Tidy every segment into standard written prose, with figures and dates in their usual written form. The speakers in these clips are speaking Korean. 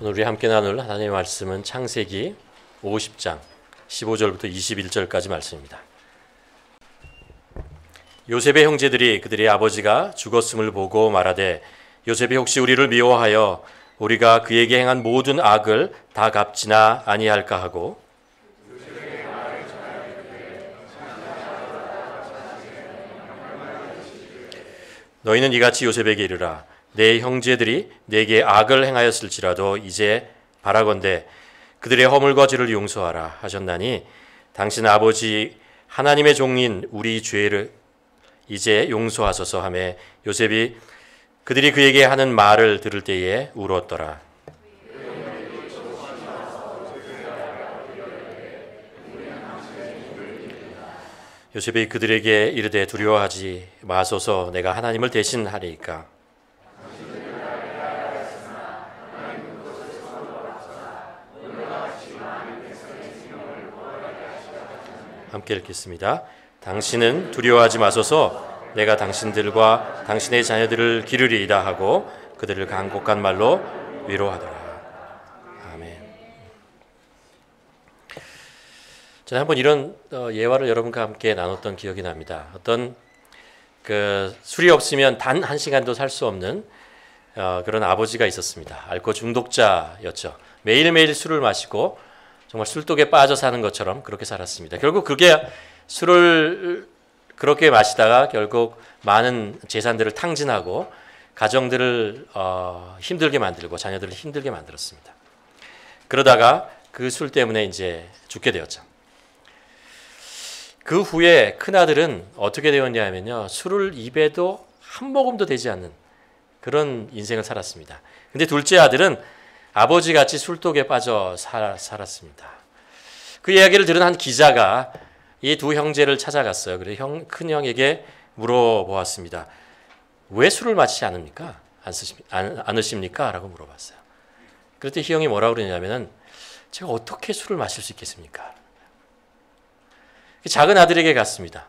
오늘 우리 함께 나눌 하나님의 말씀은 창세기 50장 15절부터 21절까지 말씀입니다. 요셉의 형제들이 그들의 아버지가 죽었음을 보고 말하되 요셉이 혹시 우리를 미워하여 우리가 그에게 행한 모든 악을 다 갚지나 아니할까 하고 너희는 이같이 요셉에게 이르라 내 형제들이 내게 악을 행하였을지라도 이제 바라건대 그들의 허물과 죄를 용서하라 하셨나니 당신 아버지 하나님의 종인 우리 죄를 이제 용서하소서 하매 요셉이 그들이 그에게 하는 말을 들을 때에 울었더라. 요셉이 그들에게 이르되 두려워하지 마소서 내가 하나님을 대신하리이까. 함께 읽겠습니다. 당신은 두려워하지 마소서 내가 당신들과 당신의 자녀들을 기르리이다 하고 그들을 간곡한 말로 위로하더라. 아멘. 저는 한번 이런 예화를 여러분과 함께 나눴던 기억이 납니다. 어떤 술이 없으면 단 한 시간도 살 수 없는 그런 아버지가 있었습니다. 알코올 중독자였죠. 매일매일 술을 마시고 정말 술독에 빠져 사는 것처럼 그렇게 살았습니다. 결국 그게 술을 그렇게 마시다가 결국 많은 재산들을 탕진하고 가정들을 힘들게 만들고 자녀들을 힘들게 만들었습니다. 그러다가 그 술 때문에 이제 죽게 되었죠. 그 후에 큰아들은 어떻게 되었냐면요. 술을 입에도 한 모금도 되지 않는 그런 인생을 살았습니다. 근데 둘째 아들은 아버지같이 술독에 빠져 살았습니다. 그 이야기를 들은 한 기자가 이 두 형제를 찾아갔어요. 그래서 큰형에게 물어보았습니다. 왜 술을 마시지 않으십니까? 라고 물어봤어요. 그랬더니 이 형이 뭐라고 그러냐면은 제가 어떻게 술을 마실 수 있겠습니까? 작은 아들에게 갔습니다.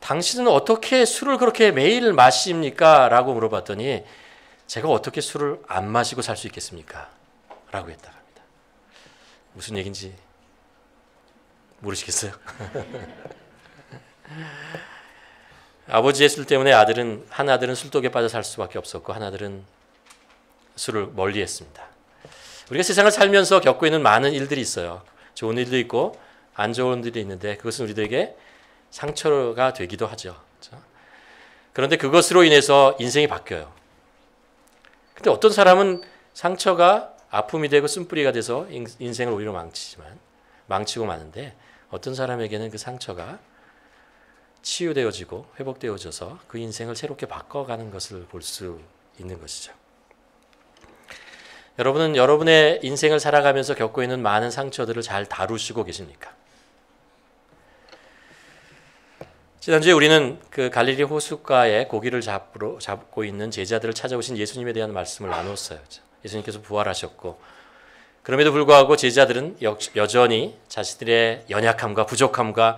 당신은 어떻게 술을 그렇게 매일 마십니까? 라고 물어봤더니 제가 어떻게 술을 안 마시고 살 수 있겠습니까? 라고 했다고 합니다. 무슨 얘기인지 모르시겠어요? 아버지의 술 때문에 한 아들은 술독에 빠져 살 수밖에 없었고 한 아들은 술을 멀리했습니다. 우리가 세상을 살면서 겪고 있는 많은 일들이 있어요. 좋은 일도 있고 안 좋은 일도 있는데 그것은 우리들에게 상처가 되기도 하죠. 그렇죠? 그런데 그것으로 인해서 인생이 바뀌어요. 근데 어떤 사람은 상처가 아픔이 되고 쓴뿌리가 돼서 인생을 오히려 망치고 마는데 어떤 사람에게는 그 상처가 치유되어지고 회복되어져서 그 인생을 새롭게 바꿔가는 것을 볼 수 있는 것이죠. 여러분은 여러분의 인생을 살아가면서 겪고 있는 많은 상처들을 잘 다루시고 계십니까? 지난주에 우리는 그 갈릴리 호숫가에 고기를 잡고 있는 제자들을 찾아오신 예수님에 대한 말씀을 나눴어요. 예수님께서 부활하셨고 그럼에도 불구하고 제자들은 여전히 자신들의 연약함과 부족함과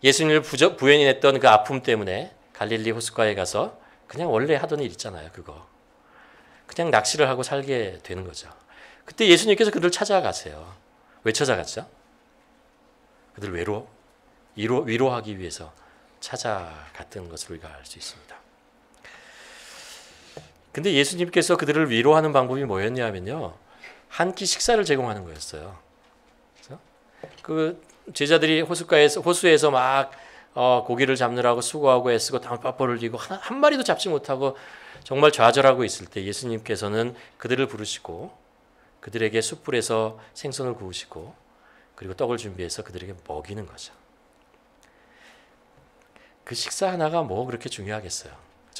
예수님을 부인했던 그 아픔 때문에 갈릴리 호숫가에 가서 그냥 원래 하던 일 있잖아요. 그거 그냥 낚시를 하고 살게 되는 거죠. 그때 예수님께서 그들을 찾아가세요. 왜 찾아갔죠? 그들을 위로하기 위해서 찾아갔던 것을 우리가 알 수 있습니다. 근데 예수님께서 그들을 위로하는 방법이 뭐였냐면요. 한 끼 식사를 제공하는 거였어요. 그래서 그 제자들이 호수에서 막 고기를 잡느라고 수고하고 애쓰고 땀을 흘리고 한 마리도 잡지 못하고 정말 좌절하고 있을 때 예수님께서는 그들을 부르시고 그들에게 숯불에서 생선을 구우시고 그리고 떡을 준비해서 그들에게 먹이는 거죠. 그 식사 하나가 뭐 그렇게 중요하겠어요.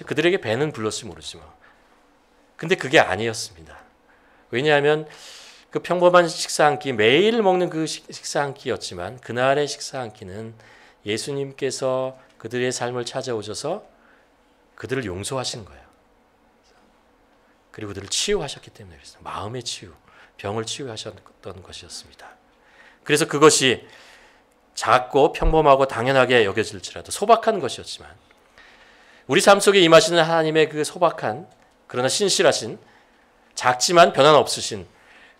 그들에게 배는 불렀지 모르지 뭐. 근데 그게 아니었습니다. 왜냐하면 그 평범한 식사 한 끼, 매일 먹는 그 식사 한 끼였지만 그날의 식사 한 끼는 예수님께서 그들의 삶을 찾아오셔서 그들을 용서하신 거예요. 그리고 그들을 치유하셨기 때문에 그랬어요. 마음의 치유, 병을 치유하셨던 것이었습니다. 그래서 그것이 작고 평범하고 당연하게 여겨질지라도 소박한 것이었지만 우리 삶 속에 임하시는 하나님의 그 소박한 그러나 신실하신 작지만 변화 없으신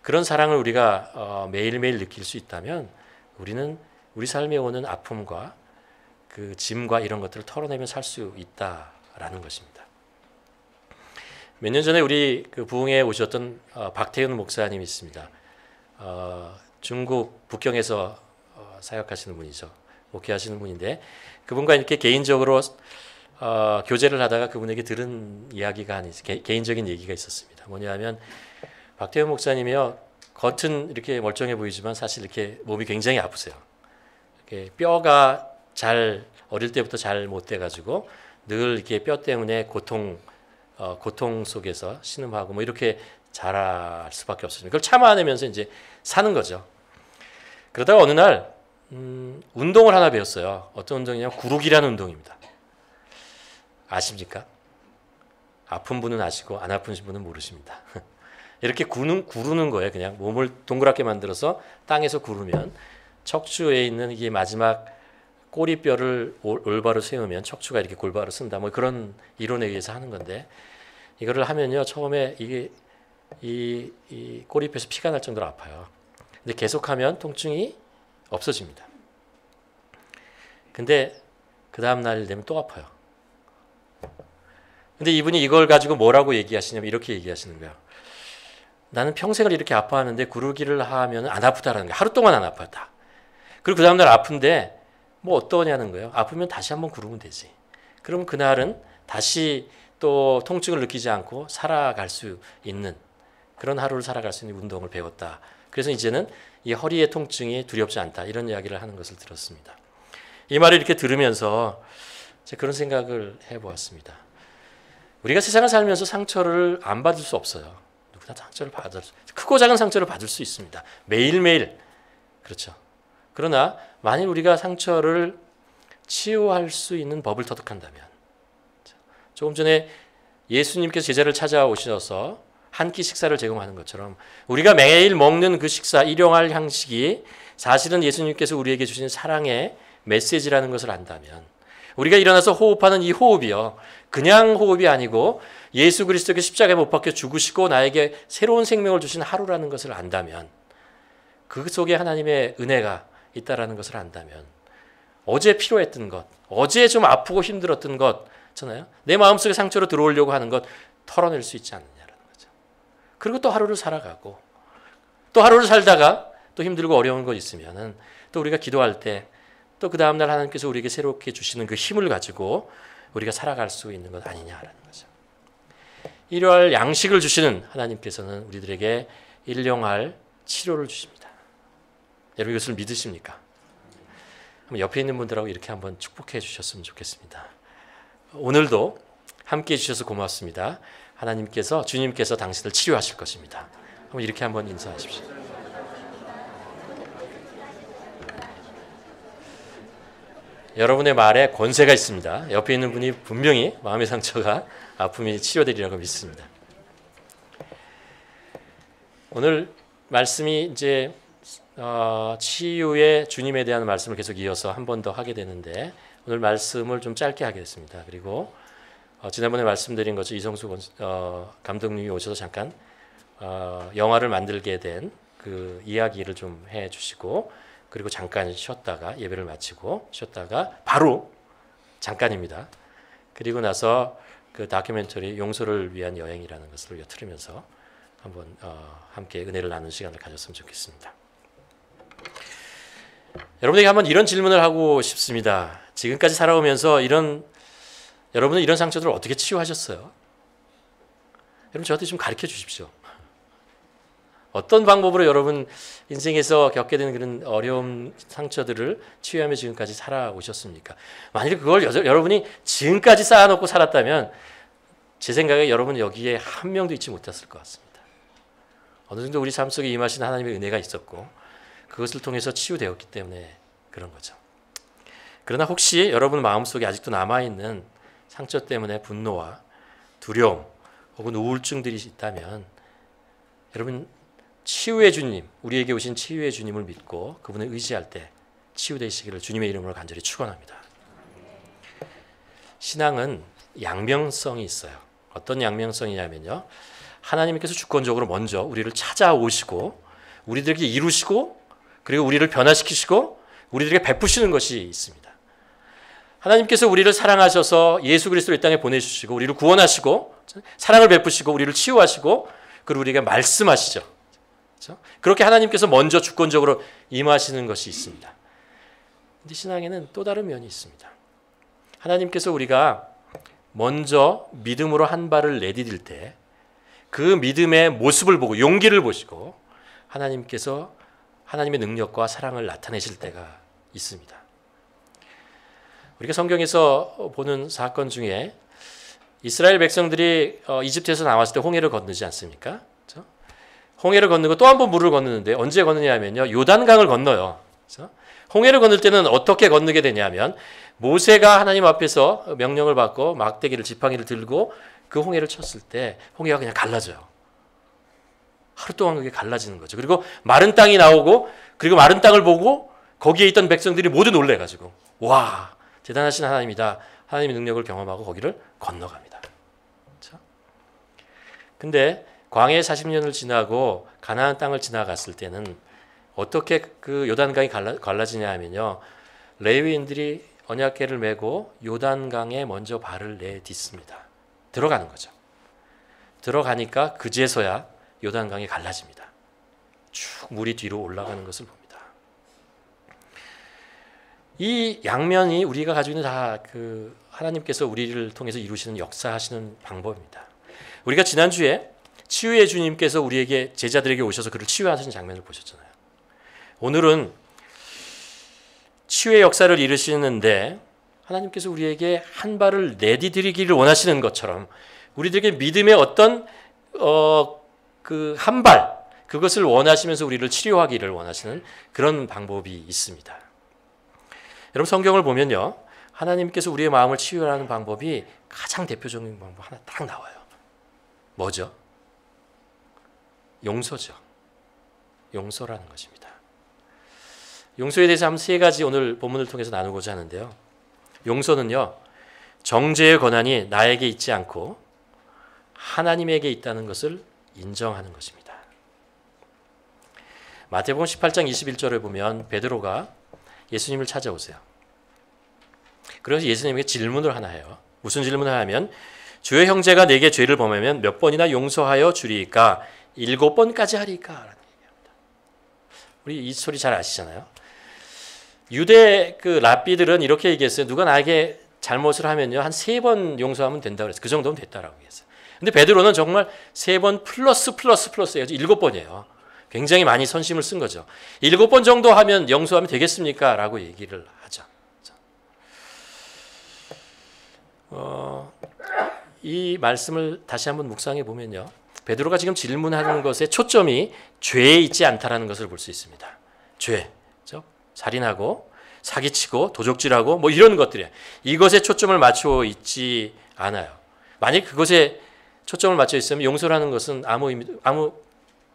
그런 사랑을 우리가 매일매일 느낄 수 있다면 우리는 우리 삶에 오는 아픔과 그 짐과 이런 것들을 털어내며 살 수 있다라는 것입니다. 몇 년 전에 우리 그 부흥에 오셨던 박태윤 목사님이 있습니다. 중국 북경에서 사역하시는 분이죠. 목회하시는 분인데 그분과 이렇게 개인적으로 교제를 하다가 그분에게 들은 이야기가 개인적인 얘기가 있었습니다. 뭐냐면 박태윤 목사님이요, 겉은 이렇게 멀쩡해 보이지만 사실 이렇게 몸이 굉장히 아프세요. 이렇게 뼈가 잘 어릴 때부터 잘 못 돼가지고 늘 이렇게 뼈 때문에 고통 속에서 신음하고 뭐 이렇게 자랄 수밖에 없습니다. 그걸 참아내면서 이제 사는 거죠. 그러다가 어느 날 운동을 하나 배웠어요. 어떤 운동이냐면 구르기라는 운동입니다. 아십니까? 아픈 분은 아시고 안 아픈 분은 모르십니다. 이렇게 구르는 거예요. 그냥 몸을 동그랗게 만들어서 땅에서 구르면 척추에 있는 이게 마지막 꼬리뼈를 올바로 세우면 척추가 이렇게 골바로 쓴다. 뭐 그런 이론에 의해서 하는 건데 이거를 하면요, 처음에 이게 이 꼬리뼈에서 피가 날 정도로 아파요. 근데 계속하면 통증이 없어집니다. 근데 그 다음 날 되면 또 아파요. 근데 이분이 이걸 가지고 뭐라고 얘기하시냐면 이렇게 얘기하시는 거예요. 나는 평생을 이렇게 아파하는데 구르기를 하면 안 아프다라는 거예요. 하루 동안 안 아팠다. 그리고 그 다음날 아픈데 뭐 어떠냐는 거예요. 아프면 다시 한번 구르면 되지. 그러면 그날은 다시 또 통증을 느끼지 않고 살아갈 수 있는 그런 하루를 살아갈 수 있는 운동을 배웠다. 그래서 이제는 이 허리의 통증이 두렵지 않다. 이런 이야기를 하는 것을 들었습니다. 이 말을 이렇게 들으면서 제가 그런 생각을 해보았습니다. 우리가 세상을 살면서 상처를 안 받을 수 없어요. 누구나 상처를 크고 작은 상처를 받을 수 있습니다. 매일매일. 그렇죠. 그러나 만일 우리가 상처를 치유할 수 있는 법을 터득한다면, 조금 전에 예수님께서 제자를 찾아오셔서 한 끼 식사를 제공하는 것처럼 우리가 매일 먹는 그 식사, 일용할 양식이 사실은 예수님께서 우리에게 주신 사랑의 메시지라는 것을 안다면, 우리가 일어나서 호흡하는 이 호흡이요, 그냥 호흡이 아니고 예수 그리스도께 십자가에 못 박혀 죽으시고 나에게 새로운 생명을 주신 하루라는 것을 안다면, 그 속에 하나님의 은혜가 있다라는 것을 안다면, 어제 필요했던 것, 어제 좀 아프고 힘들었던 것 있잖아요. 내 마음속에 상처로 들어오려고 하는 것 털어낼 수 있지 않느냐라는 거죠. 그리고 또 하루를 살아가고, 또 하루를 살다가 또 힘들고 어려운 것 있으면은 또 우리가 기도할 때 또 그 다음날 하나님께서 우리에게 새롭게 주시는 그 힘을 가지고 우리가 살아갈 수 있는 것 아니냐라는 거죠. 일용할 양식을 주시는 하나님께서는 우리들에게 일용할 치료를 주십니다. 여러분 이것을 믿으십니까? 옆에 있는 분들하고 이렇게 한번 축복해 주셨으면 좋겠습니다. 오늘도 함께해 주셔서 고맙습니다. 하나님께서, 주님께서 당신을 치료하실 것입니다. 이렇게 한번 인사하십시오. 여러분의 말에 권세가 있습니다. 옆에 있는 분이 분명히 마음의 상처가, 아픔이 치료되리라고 믿습니다. 오늘 말씀이 이제 치유의 주님에 대한 말씀을 계속 이어서 한 번 더 하게 되는데, 오늘 말씀을 좀 짧게 하겠습니다. 그리고 지난번에 말씀드린 것처럼 이성수 감독님이 오셔서 잠깐 영화를 만들게 된 그 이야기를 좀 해주시고, 그리고 잠깐 쉬었다가 예배를 마치고 쉬었다가 바로 잠깐입니다. 그리고 나서 그 다큐멘터리 용서를 위한 여행이라는 것을 틀으면서 한번 함께 은혜를 나누는 시간을 가졌으면 좋겠습니다. 여러분에게 한번 이런 질문을 하고 싶습니다. 지금까지 살아오면서 여러분은 이런 상처들을 어떻게 치유하셨어요? 여러분 저한테 좀 가르쳐 주십시오. 어떤 방법으로 여러분 인생에서 겪게 되는 그런 어려움, 상처들을 치유하며 지금까지 살아오셨습니까? 만일 그걸 여러분이 지금까지 쌓아놓고 살았다면 제 생각에 여러분은 여기에 한 명도 있지 못했을 것 같습니다. 어느 정도 우리 삶 속에 임하신 하나님의 은혜가 있었고 그것을 통해서 치유되었기 때문에 그런 거죠. 그러나 혹시 여러분 마음속에 아직도 남아있는 상처 때문에 분노와 두려움 혹은 우울증들이 있다면, 여러분 치유의 주님, 우리에게 오신 치유의 주님을 믿고 그분을 의지할 때 치유되시기를 주님의 이름으로 간절히 축원합니다. 신앙은 양면성이 있어요. 어떤 양면성이냐면요, 하나님께서 주권적으로 먼저 우리를 찾아오시고 우리들에게 이루시고 그리고 우리를 변화시키시고 우리들에게 베푸시는 것이 있습니다. 하나님께서 우리를 사랑하셔서 예수 그리스도를 이 땅에 보내주시고 우리를 구원하시고 사랑을 베푸시고 우리를 치유하시고 그리고 우리에게 말씀하시죠. 그렇죠? 그렇게 하나님께서 먼저 주권적으로 임하시는 것이 있습니다. 그런데 신앙에는 또 다른 면이 있습니다. 하나님께서 우리가 먼저 믿음으로 한 발을 내디딜 때 그 믿음의 모습을 보고 용기를 보시고 하나님께서 하나님의 능력과 사랑을 나타내실 때가 있습니다. 우리가 성경에서 보는 사건 중에 이스라엘 백성들이 이집트에서 나왔을 때 홍해를 건너지 않습니까? 그렇죠? 홍해를 건너고 또 한 번 물을 건너는데 언제 건너냐 하면요. 요단강을 건너요. 그렇죠? 홍해를 건널 때는 어떻게 건너게 되냐면 모세가 하나님 앞에서 명령을 받고 막대기를 지팡이를 들고 그 홍해를 쳤을 때 홍해가 그냥 갈라져요. 하루 동안 그게 갈라지는 거죠. 그리고 마른 땅이 나오고 그리고 마른 땅을 보고 거기에 있던 백성들이 모두 놀래가지고 와 대단하신 하나님이다. 하나님의 능력을 경험하고 거기를 건너갑니다. 그렇죠? 근데 광해 40년을 지나고 가나안 땅을 지나갔을 때는 어떻게 그 요단강이 갈라지냐 하면요. 레위인들이 언약궤를 메고 요단강에 먼저 발을 내딛습니다. 들어가는 거죠. 들어가니까 그제서야 요단강이 갈라집니다. 쭉 물이 뒤로 올라가는 것을 봅니다. 이 양면이 우리가 가지고 있는 다 그 하나님께서 우리를 통해서 이루시는 역사하시는 방법입니다. 우리가 지난주에 치유의 주님께서 우리에게 제자들에게 오셔서 그를 치유하시는 장면을 보셨잖아요. 오늘은 치유의 역사를 이루시는데 하나님께서 우리에게 한 발을 내디디기를 원하시는 것처럼 우리들에게 믿음의 어떤 그 한 발 그것을 원하시면서 우리를 치료하기를 원하시는 그런 방법이 있습니다. 여러분 성경을 보면요. 하나님께서 우리의 마음을 치유하는 방법이 가장 대표적인 방법 하나 딱 나와요. 뭐죠? 용서죠. 용서라는 것입니다. 용서에 대해서 한 세 가지 오늘 본문을 통해서 나누고자 하는데요. 용서는요. 정죄의 권한이 나에게 있지 않고 하나님에게 있다는 것을 인정하는 것입니다. 마태복음 18장 21절에 보면 베드로가 예수님을 찾아오세요. 그래서 예수님에게 질문을 하나 해요. 무슨 질문을 하냐면 주의 형제가 내게 죄를 범하면 몇 번이나 용서하여 주리이까? 7번까지 하리이까? 라는 얘기합니다. 우리 이 소리 잘 아시잖아요. 유대 그 랍비들은 이렇게 얘기했어요. 누가 나에게 잘못을 하면요. 한 3번 용서하면 된다고 그랬어요. 그 정도면 됐다라고 얘기했어요. 근데 베드로는 정말 3번 플러스 해서 7번이에요. 굉장히 많이 선심을 쓴 거죠. 7번 정도 하면 용서하면 되겠습니까? 라고 얘기를 하죠. 이 말씀을 다시 한번 묵상해 보면요. 베드로가 지금 질문하는 것의 초점이 죄에 있지 않다라는 것을 볼 수 있습니다. 죄, 그렇죠? 살인하고 사기치고 도적질하고 뭐 이런 것들이에요. 이것에 초점을 맞춰 있지 않아요. 만약 그것에 초점을 맞춰 있으면 용서라는 것은 아무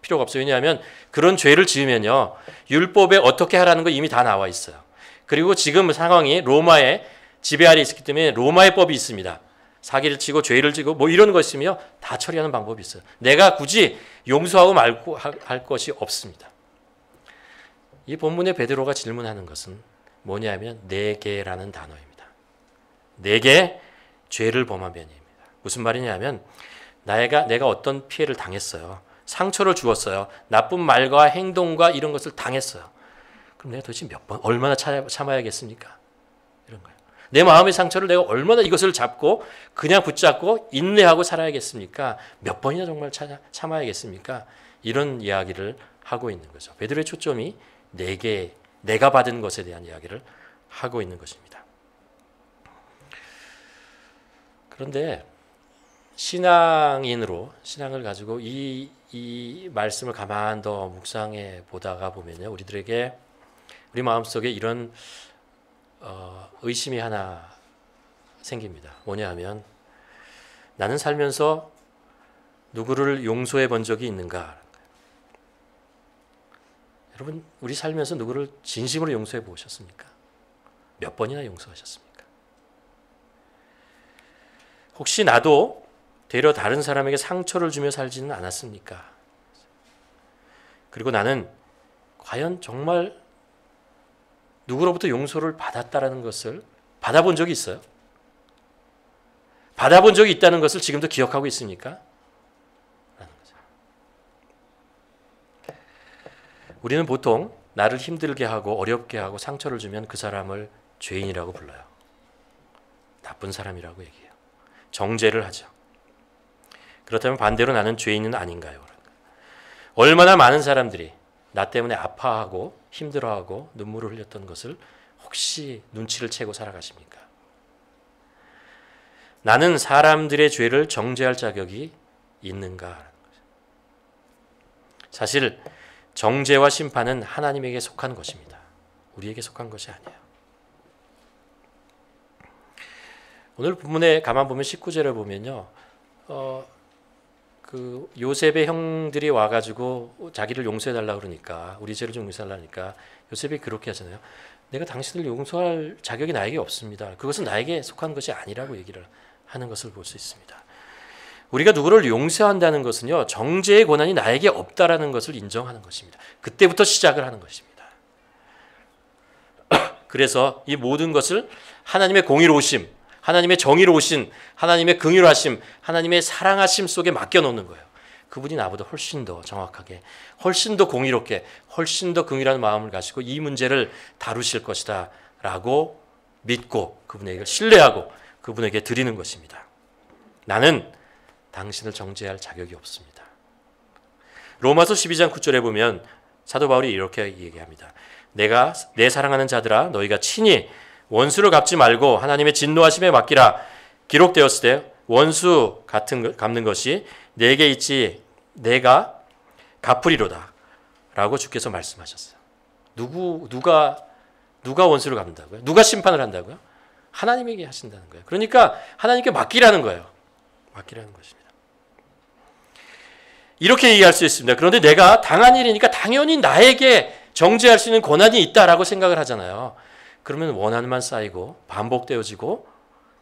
필요가 없어요. 왜냐하면 그런 죄를 지으면요. 율법에 어떻게 하라는 거 이미 다 나와 있어요. 그리고 지금 상황이 로마의 지배 아래 있기 때문에 로마의 법이 있습니다. 사기를 치고 죄를 지고 뭐 이런 거 있으며 다 처리하는 방법이 있어요. 내가 굳이 용서하고 말고 할 것이 없습니다. 이 본문에 베드로가 질문하는 것은 뭐냐면 내게라는 단어입니다. 내게 죄를 범하면입니다. 무슨 말이냐면 내가 어떤 피해를 당했어요. 상처를 주었어요. 나쁜 말과 행동과 이런 것을 당했어요. 그럼 내가 도대체 몇 번 얼마나 참아야겠습니까? 이런 거예요. 내 마음의 상처를 내가 얼마나 이것을 잡고 그냥 붙잡고 인내하고 살아야겠습니까? 몇 번이나 정말 참아야겠습니까? 이런 이야기를 하고 있는 거죠. 베드로의 초점이 내가 받은 것에 대한 이야기를 하고 있는 것입니다. 그런데 신앙을 가지고 이 말씀을 가만 더 묵상해 보다가 보면요. 우리 마음속에 이런 의심이 하나 생깁니다. 뭐냐 하면 나는 살면서 누구를 용서해 본 적이 있는가? 여러분 우리 살면서 누구를 진심으로 용서해 보셨습니까? 몇 번이나 용서하셨습니까? 혹시 나도 되려 다른 사람에게 상처를 주며 살지는 않았습니까? 그리고 나는 과연 정말 누구로부터 용서를 받았다라는 것을 받아본 적이 있어요? 받아본 적이 있다는 것을 지금도 기억하고 있습니까? 라는 거죠. 우리는 보통 나를 힘들게 하고 어렵게 하고 상처를 주면 그 사람을 죄인이라고 불러요. 나쁜 사람이라고 얘기해요. 정죄를 하죠. 그렇다면 반대로 나는 죄인은 아닌가요? 얼마나 많은 사람들이 나 때문에 아파하고 힘들어하고 눈물을 흘렸던 것을 혹시 눈치를 채고 살아가십니까? 나는 사람들의 죄를 정죄할 자격이 있는가? 사실 정죄와 심판은 하나님에게 속한 것입니다. 우리에게 속한 것이 아니에요. 오늘 본문에 가만 보면 19절을 보면요. 그 요셉의 형들이 와가지고 자기를 용서해달라고 그러니까, 우리 죄를 좀 용서해달라니까 요셉이 그렇게 하잖아요. 내가 당신을 용서할 자격이 나에게 없습니다. 그것은 나에게 속한 것이 아니라고 얘기를 하는 것을 볼 수 있습니다. 우리가 누구를 용서한다는 것은요, 정죄의 권한이 나에게 없다라는 것을 인정하는 것입니다. 그때부터 시작을 하는 것입니다. 그래서 이 모든 것을 하나님의 공의로우심, 하나님의 정의로우신, 하나님의 긍휼하심, 하나님의 사랑하심 속에 맡겨놓는 거예요. 그분이 나보다 훨씬 더 정확하게, 훨씬 더 공의롭게, 훨씬 더 긍휼한 마음을 가지고 이 문제를 다루실 것이다 라고 믿고 그분에게 신뢰하고 그분에게 드리는 것입니다. 나는 당신을 정죄할 자격이 없습니다. 로마서 12장 9절에 보면 사도 바울이 이렇게 얘기합니다. 내가 내 사랑하는 자들아 너희가 친히 원수를 갚지 말고 하나님의 진노하심에 맡기라. 기록되었을 때 원수 갚는 것이 내게 있지 내가 갚으리로다 라고 주께서 말씀하셨어요. 누가 원수를 갚는다고요? 누가 심판을 한다고요? 하나님에게 하신다는 거예요. 그러니까 하나님께 맡기라는 거예요. 맡기라는 것입니다. 이렇게 얘기할 수 있습니다. 그런데 내가 당한 일이니까 당연히 나에게 정죄할 수 있는 권한이 있다라고 생각을 하잖아요. 그러면 원한만 쌓이고 반복되어지고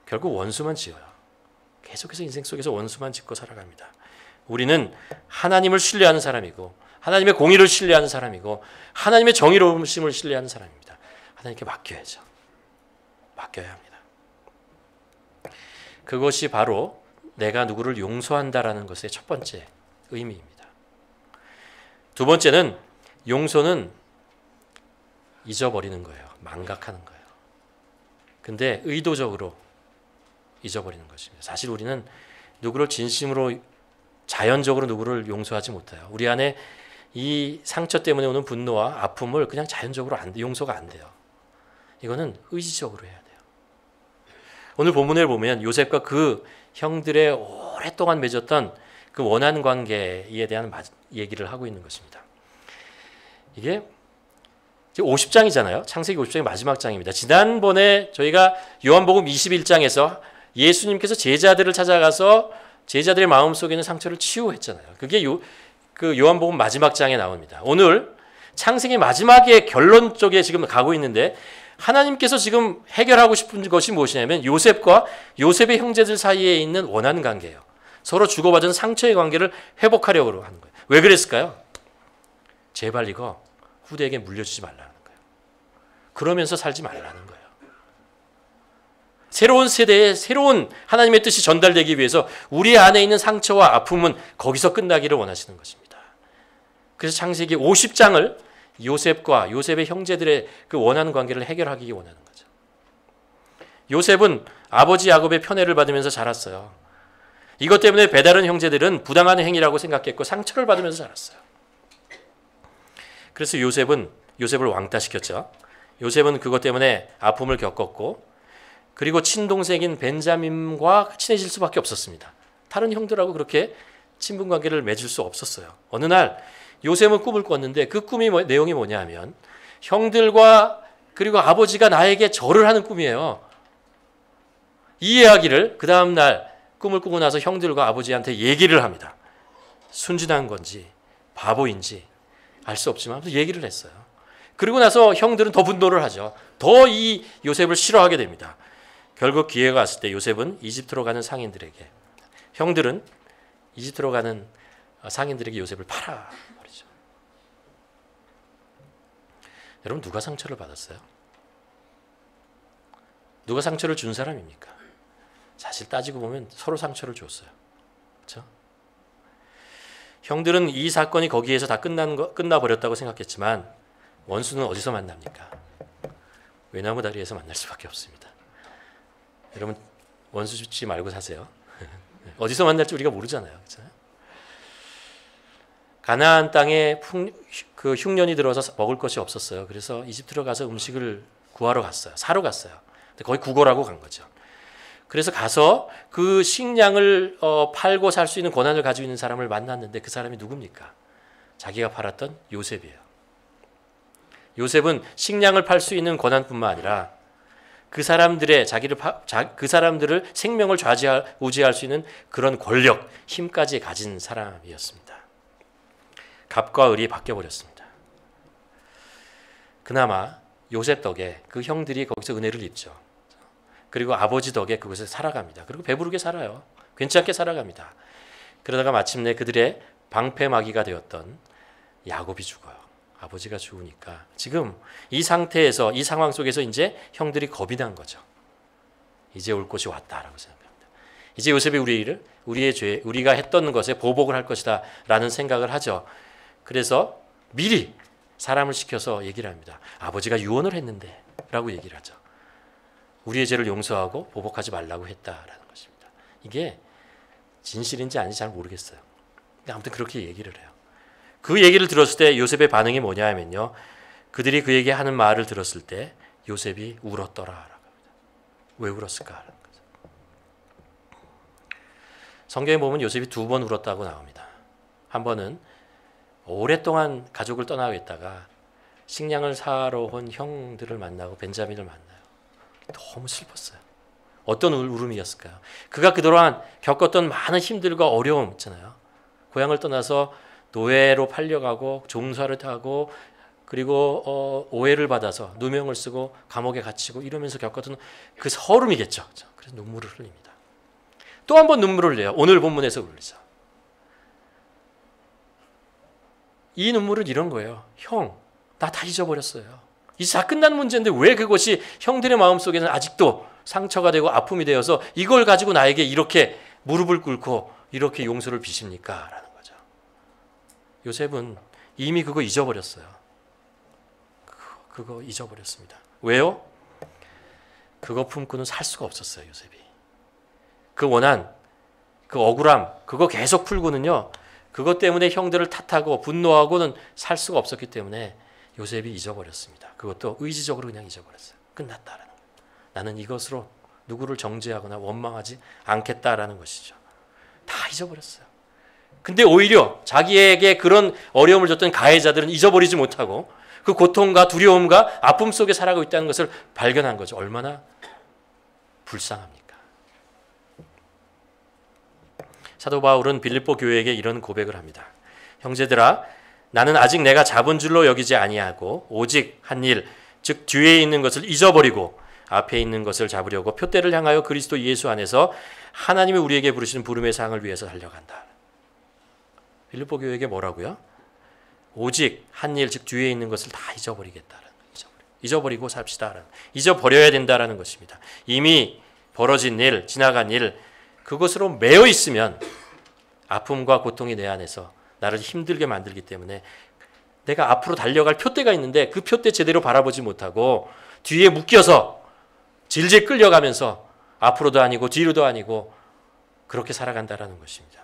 결국 원수만 지어요. 계속해서 인생 속에서 원수만 짓고 살아갑니다. 우리는 하나님을 신뢰하는 사람이고 하나님의 공의를 신뢰하는 사람이고 하나님의 정의로우심을 신뢰하는 사람입니다. 하나님께 맡겨야죠. 맡겨야 합니다. 그것이 바로 내가 누구를 용서한다라는 것의 첫 번째 의미입니다. 두 번째는 용서는 잊어버리는 거예요. 망각하는 거예요. 근데 의도적으로 잊어버리는 것입니다. 사실 우리는 누구를 진심으로 자연적으로 누구를 용서하지 못해요. 우리 안에 이 상처 때문에 오는 분노와 아픔을 그냥 자연적으로 용서가 안 돼요. 이거는 의지적으로 해야 돼요. 오늘 본문을 보면 요셉과 그 형들의 오랫동안 맺었던 그 원한 관계에 대한 얘기를 하고 있는 것입니다. 이게 50장이잖아요. 창세기 50장의 마지막 장입니다. 지난번에 저희가 요한복음 21장에서 예수님께서 제자들을 찾아가서 제자들의 마음속에 있는 상처를 치유했잖아요. 그게 그 요한복음 마지막 장에 나옵니다. 오늘 창세기 마지막의 결론 쪽에 지금 가고 있는데 하나님께서 지금 해결하고 싶은 것이 무엇이냐면 요셉과 요셉의 형제들 사이에 있는 원한 관계예요. 서로 주고받은 상처의 관계를 회복하려고 하는 거예요. 왜 그랬을까요? 제발 이거 후대에게 물려주지 말라는 거예요. 그러면서 살지 말라는 거예요. 새로운 세대에 새로운 하나님의 뜻이 전달되기 위해서 우리 안에 있는 상처와 아픔은 거기서 끝나기를 원하시는 것입니다. 그래서 창세기 50장을 요셉과 요셉의 형제들의 그 원하는 관계를 해결하기 원하는 거죠. 요셉은 아버지 야곱의 편애를 받으면서 자랐어요. 이것 때문에 배다른 형제들은 부당한 행위라고 생각했고 상처를 받으면서 자랐어요. 그래서 요셉을 왕따시켰죠. 요셉은 그것 때문에 아픔을 겪었고 그리고 친동생인 벤자민과 친해질 수밖에 없었습니다. 다른 형들하고 그렇게 친분 관계를 맺을 수 없었어요. 어느 날 요셉은 꿈을 꿨는데 그 꿈이 내용이 뭐냐면 형들과 그리고 아버지가 나에게 절을 하는 꿈이에요. 이 이야기를 그 다음 날 꿈을 꾸고 나서 형들과 아버지한테 얘기를 합니다. 순진한 건지 바보인지 알 수 없지만 얘기를 했어요. 그리고 나서 형들은 더 분노를 하죠. 더 이 요셉을 싫어하게 됩니다. 결국 기회가 왔을 때 요셉은 이집트로 가는 상인들에게 형들은 이집트로 가는 상인들에게 요셉을 팔아버리죠. 여러분, 누가 상처를 받았어요? 누가 상처를 준 사람입니까? 사실 따지고 보면 서로 상처를 줬어요. 그렇죠? 형들은 이 사건이 거기에서 다 끝나버렸다고 생각했지만 원수는 어디서 만납니까? 외나무 다리에서 만날 수밖에 없습니다. 여러분, 원수 짓지 말고 사세요. 어디서 만날지 우리가 모르잖아요. 그렇죠? 가나안 땅에 그 흉년이 들어서 먹을 것이 없었어요. 그래서 이집트로 가서 음식을 구하러 갔어요. 사러 갔어요. 근데 거의 구걸하고 간 거죠. 그래서 가서 그 식량을 팔고 살 수 있는 권한을 가지고 있는 사람을 만났는데 그 사람이 누굽니까? 자기가 팔았던 요셉이에요. 요셉은 식량을 팔 수 있는 권한뿐만 아니라 그 사람들의 그 사람들을 생명을 우지할 수 있는 그런 권력, 힘까지 가진 사람이었습니다. 갑과 을이 바뀌어 버렸습니다. 그나마 요셉 덕에 그 형들이 거기서 은혜를 입죠. 그리고 아버지 덕에 그곳에 살아갑니다. 그리고 배부르게 살아요. 괜찮게 살아갑니다. 그러다가 마침내 그들의 방패막이가 되었던 야곱이 죽어요. 아버지가 죽으니까 지금 이 상태에서, 이 상황 속에서 이제 형들이 겁이 난 거죠. 이제 올 곳이 왔다라고 생각합니다. 이제 요셉이 우리의 죄, 우리가 했던 것에 보복을 할 것이다 라는 생각을 하죠. 그래서 미리 사람을 시켜서 얘기를 합니다. 아버지가 유언을 했는데 라고 얘기를 하죠. 우리의 죄를 용서하고 보복하지 말라고 했다라는 것입니다. 이게 진실인지 아닌지 잘 모르겠어요. 근데 아무튼 그렇게 얘기를 해요. 그 얘기를 들었을 때 요셉의 반응이 뭐냐 하면요. 그들이 그에게 하는 말을 들었을 때 요셉이 울었더라라고 합니다. 왜 울었을까? 성경에 보면 요셉이 2번 울었다고 나옵니다. 한 번은 오랫동안 가족을 떠나고 있다가 식량을 사러 온 형들을 만나고 벤자민을 만나요. 너무 슬펐어요. 어떤 울음이었을까요? 그가 그동안 겪었던 많은 힘들과 어려움 있잖아요. 고향을 떠나서 노예로 팔려가고 종사를 하고 그리고 오해를 받아서 누명을 쓰고 감옥에 갇히고 이러면서 겪었던 그 서름이겠죠. 그래서 눈물을 흘립니다. 또 한 번 눈물을 흘려요. 오늘 본문에서 흘리죠. 이 눈물은 이런 거예요. 형, 나 다 잊어버렸어요. 이제 다 끝난 문제인데 왜 그것이 형들의 마음속에는 아직도 상처가 되고 아픔이 되어서 이걸 가지고 나에게 이렇게 무릎을 꿇고 이렇게 용서를 비십니까? 라는 거죠. 요셉은 이미 그거 잊어버렸어요. 그거 잊어버렸습니다. 왜요? 그거 품고는 살 수가 없었어요. 요셉이. 그 원한, 그 억울함, 그거 계속 풀고는요. 그것 때문에 형들을 탓하고 분노하고는 살 수가 없었기 때문에 요셉이 잊어버렸습니다. 그것도 의지적으로 그냥 잊어버렸어요. 끝났다라는 거예요. 나는 이것으로 누구를 정죄하거나 원망하지 않겠다라는 것이죠. 다 잊어버렸어요. 근데 오히려 자기에게 그런 어려움을 줬던 가해자들은 잊어버리지 못하고 그 고통과 두려움과 아픔 속에 살아가고 있다는 것을 발견한 거죠. 얼마나 불쌍합니까? 사도 바울은 빌립보 교회에게 이런 고백을 합니다. 형제들아, 나는 아직 내가 잡은 줄로 여기지 아니하고 오직 한 일, 즉 뒤에 있는 것을 잊어버리고 앞에 있는 것을 잡으려고 표대를 향하여 그리스도 예수 안에서 하나님이 우리에게 부르시는 부름의 상을 위해서 달려간다. 빌립보 교회에게 뭐라고요? 오직 한 일, 즉 뒤에 있는 것을 다 잊어버리겠다라는 거예요. 잊어버리고 삽시다. 잊어버려야 된다라는 것입니다. 이미 벌어진 일, 지나간 일, 그것으로 매여 있으면 아픔과 고통이 내 안에서 나를 힘들게 만들기 때문에 내가 앞으로 달려갈 표대가 있는데 그 표대 제대로 바라보지 못하고 뒤에 묶여서 질질 끌려가면서 앞으로도 아니고 뒤로도 아니고 그렇게 살아간다라는 것입니다.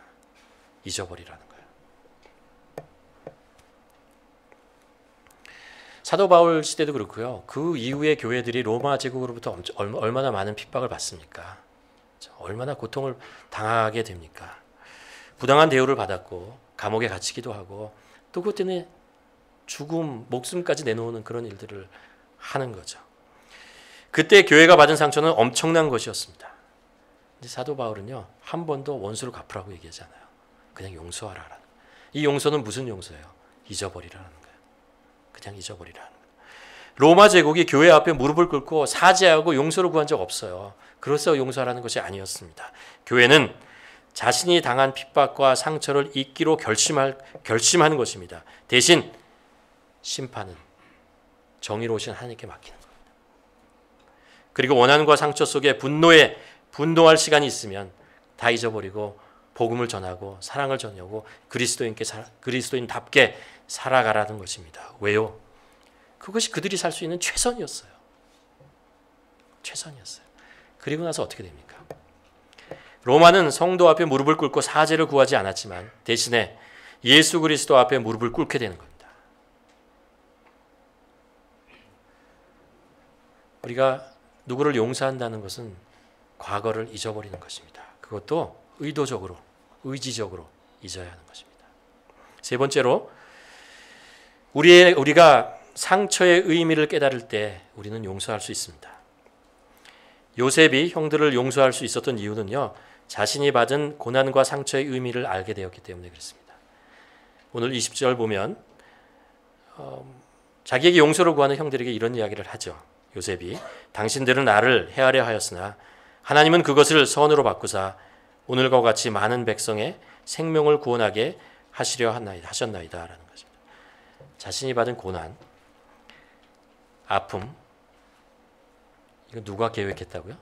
잊어버리라는 거예요. 사도 바울 시대도 그렇고요. 그 이후의 교회들이 로마 제국으로부터 얼마나 많은 핍박을 받습니까? 얼마나 고통을 당하게 됩니까? 부당한 대우를 받았고 감옥에 갇히기도 하고 또 그것 때문에 죽음, 목숨까지 내놓는 그런 일들을 하는 거죠. 그때 교회가 받은 상처는 엄청난 것이었습니다. 근데 사도 바울은요, 한 번도 원수를 갚으라고 얘기하지 않아요. 그냥 용서하라. 이 용서는 무슨 용서예요? 잊어버리라는 거예요. 그냥 잊어버리라는 거예요. 로마 제국이 교회 앞에 무릎을 꿇고 사죄하고 용서를 구한 적 없어요. 그래서 용서하라는 것이 아니었습니다. 교회는 자신이 당한 핍박과 상처를 잊기로 결심하는 것입니다. 대신 심판은 정의로우신 하나님께 맡기는 겁니다. 그리고 원한과 상처 속에 분노할 시간이 있으면 다 잊어버리고 복음을 전하고 사랑을 전하고 그리스도인답게 살아가라는 것입니다. 왜요? 그것이 그들이 살 수 있는 최선이었어요. 그리고 나서 어떻게 됩니까? 로마는 성도 앞에 무릎을 꿇고 사죄를 구하지 않았지만 대신에 예수 그리스도 앞에 무릎을 꿇게 되는 겁니다. 우리가 누구를 용서한다는 것은 과거를 잊어버리는 것입니다. 그것도 의도적으로, 의지적으로 잊어야 하는 것입니다. 세 번째로, 우리가 상처의 의미를 깨달을 때 우리는 용서할 수 있습니다. 요셉이 형들을 용서할 수 있었던 이유는요, 자신이 받은 고난과 상처의 의미를 알게 되었기 때문에 그렇습니다. 오늘 20절 보면 자기에게 용서를 구하는 형들에게 이런 이야기를 하죠. 요셉이 당신들은 나를 해하려 하였으나 하나님은 그것을 선으로 바꾸사 오늘과 같이 많은 백성의 생명을 구원하게 하셨나이다 라는 것입니다. 자신이 받은 고난, 아픔, 이거 누가 계획했다고요?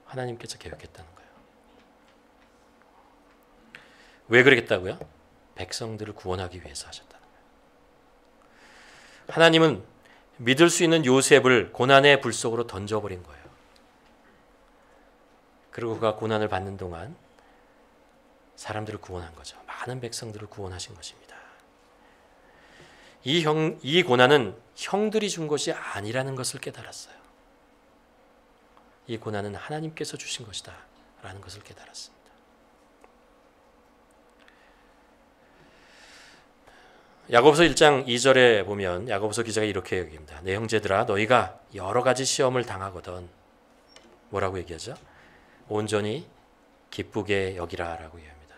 하나님께서 계획했다는 거예요. 왜 그러겠다고요? 백성들을 구원하기 위해서 하셨다는 거예요. 하나님은 믿을 수 있는 요셉을 고난의 불 속으로 던져버린 거예요. 그리고 그가 고난을 받는 동안 사람들을 구원한 거죠. 많은 백성들을 구원하신 것입니다. 이 고난은 형들이 준 것이 아니라는 것을 깨달았어요. 이 고난은 하나님께서 주신 것이다 라는 것을 깨달았습니다. 야고보서 1장 2절에 보면 야고보서 기자가 이렇게 얘기합니다. 내 형제들아 너희가 여러 가지 시험을 당하거든 뭐라고 얘기하죠? 온전히 기쁘게 여기라 라고 얘기합니다.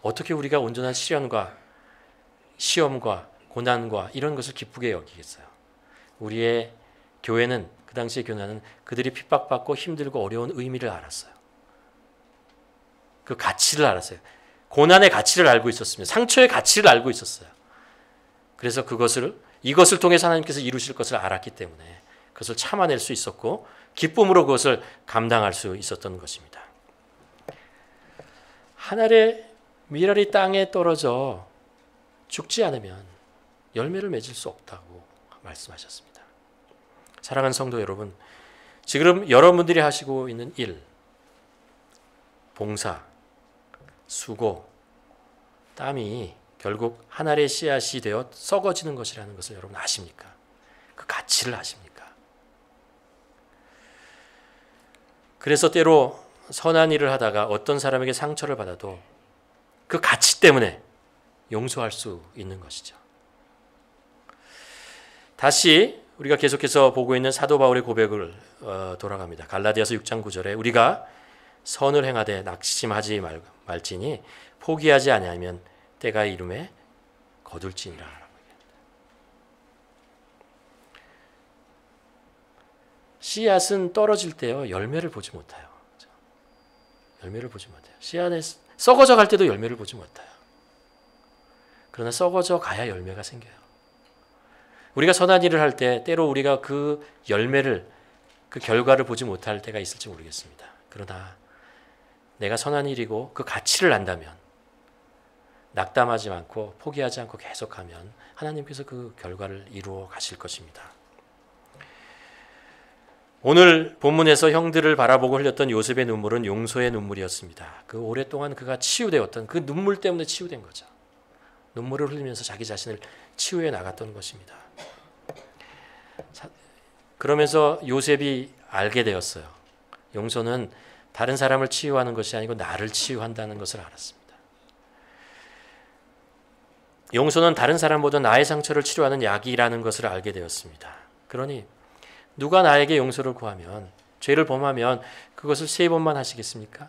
어떻게 우리가 온전한 시련과 시험과 고난과 이런 것을 기쁘게 여기겠어요? 우리의 교회는, 그 당시의 교회는 그들이 핍박받고 힘들고 어려운 의미를 알았어요. 그 가치를 알았어요. 고난의 가치를 알고 있었으면, 상처의 가치를 알고 있었어요. 그래서 이것을 통해서 하나님께서 이루실 것을 알았기 때문에 그것을 참아낼 수 있었고 기쁨으로 그것을 감당할 수 있었던 것입니다. 한 알의 밀알이 땅에 떨어져 죽지 않으면 열매를 맺을 수 없다고 말씀하셨습니다. 사랑하는 성도 여러분, 지금 여러분들이 하시고 있는 일, 봉사, 수고, 땀이 결국 한 알의 씨앗이 되어 썩어지는 것이라는 것을 여러분 아십니까? 그 가치를 아십니까? 그래서 때로 선한 일을 하다가 어떤 사람에게 상처를 받아도 그 가치 때문에 용서할 수 있는 것이죠. 다시 우리가 계속해서 보고 있는 사도 바울의 고백을 돌아갑니다. 갈라디아서 6장 9절에 우리가 선을 행하되 낙심하지 말지니 포기하지 아니하면 때가 이름에 거둘지니라. 씨앗은 떨어질 때요 열매를 보지 못해요. 열매를 보지 못해요. 씨앗에 썩어져 갈 때도 열매를 보지 못해요. 그러나 썩어져 가야 열매가 생겨요. 우리가 선한 일을 할 때 때로 우리가 그 열매를, 그 결과를 보지 못할 때가 있을지 모르겠습니다. 그러나 내가 선한 일이고 그 가치를 안다면, 낙담하지 않고 포기하지 않고 계속하면 하나님께서 그 결과를 이루어 가실 것입니다. 오늘 본문에서 형들을 바라보고 흘렸던 요셉의 눈물은 용서의 눈물이었습니다. 그 오랫동안 그가 치유되었던 그 눈물 때문에 치유된 거죠. 눈물을 흘리면서 자기 자신을 치유해 나갔던 것입니다. 그러면서 요셉이 알게 되었어요. 용서는 다른 사람을 치유하는 것이 아니고 나를 치유한다는 것을 알았습니다. 용서는 다른 사람보다 나의 상처를 치료하는 약이라는 것을 알게 되었습니다. 그러니 누가 나에게 용서를 구하면, 죄를 범하면 그것을 3번만 하시겠습니까?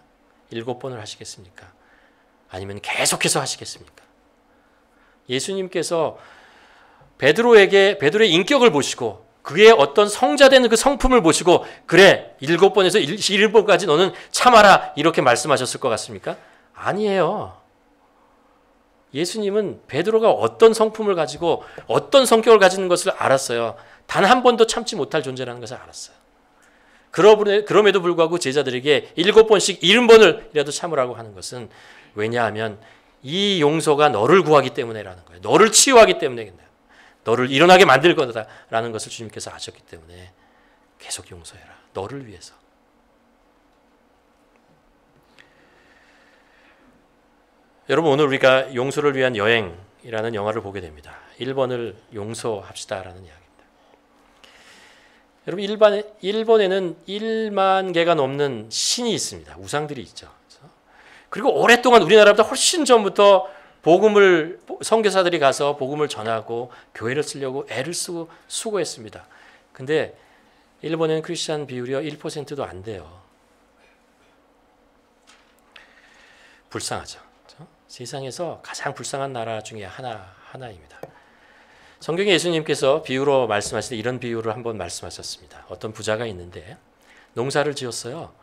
7번을 하시겠습니까? 아니면 계속해서 하시겠습니까? 예수님께서 베드로의 인격을 보시고 그의 어떤 성자되는 그 성품을 보시고 그래 7번에서 11번까지 너는 참아라 이렇게 말씀하셨을 것 같습니까? 아니에요. 예수님은 베드로가 어떤 성품을 가지고 어떤 성격을 가지는 것을 알았어요. 단 한 번도 참지 못할 존재라는 것을 알았어요. 그럼에도 불구하고 제자들에게 7번씩 70번을이라도 참으라고 하는 것은 왜냐하면 이 용서가 너를 구하기 때문에라는 거예요. 너를 치유하기 때문에, 너를 일어나게 만들 거다라는 것을 주님께서 아셨기 때문에 계속 용서해라. 너를 위해서. 여러분, 오늘 우리가 용서를 위한 여행이라는 영화를 보게 됩니다. 1번을 용서합시다라는 이야기입니다. 여러분, 일본에는 1만 개가 넘는 신이 있습니다. 우상들이 있죠. 그리고 오랫동안 우리나라보다 훨씬 전부터 복음을 선교사들이 가서 복음을 전하고 교회를 쓰려고 애를 쓰고 수고했습니다. 근데 일본에는 크리스찬 비율이 1%도 안 돼요. 불쌍하죠. 세상에서 가장 불쌍한 나라 중에 하나입니다. 성경에 예수님께서 비유로 말씀하실 때 이런 비유를 한번 말씀하셨습니다. 어떤 부자가 있는데 농사를 지었어요.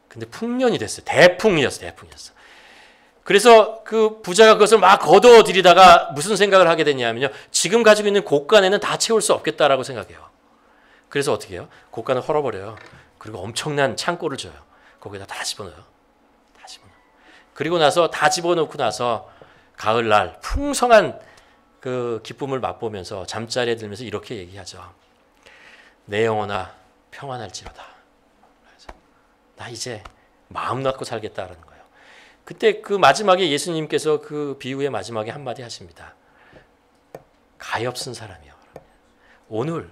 근데 풍년이 됐어요. 대풍이었어요. 그래서 그 부자가 그것을 막 거둬들이다가 무슨 생각을 하게 됐냐면요. 지금 가지고 있는 곳간에는 다 채울 수 없겠다라고 생각해요. 그래서 어떻게 해요? 곳간을 헐어버려요. 그리고 엄청난 창고를 줘요. 거기다 다 집어넣어요. 그리고 나서 다 집어넣고 나서 가을날 풍성한 그 기쁨을 맛보면서 잠자리에 들면서 이렇게 얘기하죠. 내 영혼아 평안할지로다. 나 이제 마음 놓고 살겠다라는 거예요. 그때 그 마지막에 예수님께서 그 비유의 마지막에 한마디 하십니다. 가엾은 사람이여. 오늘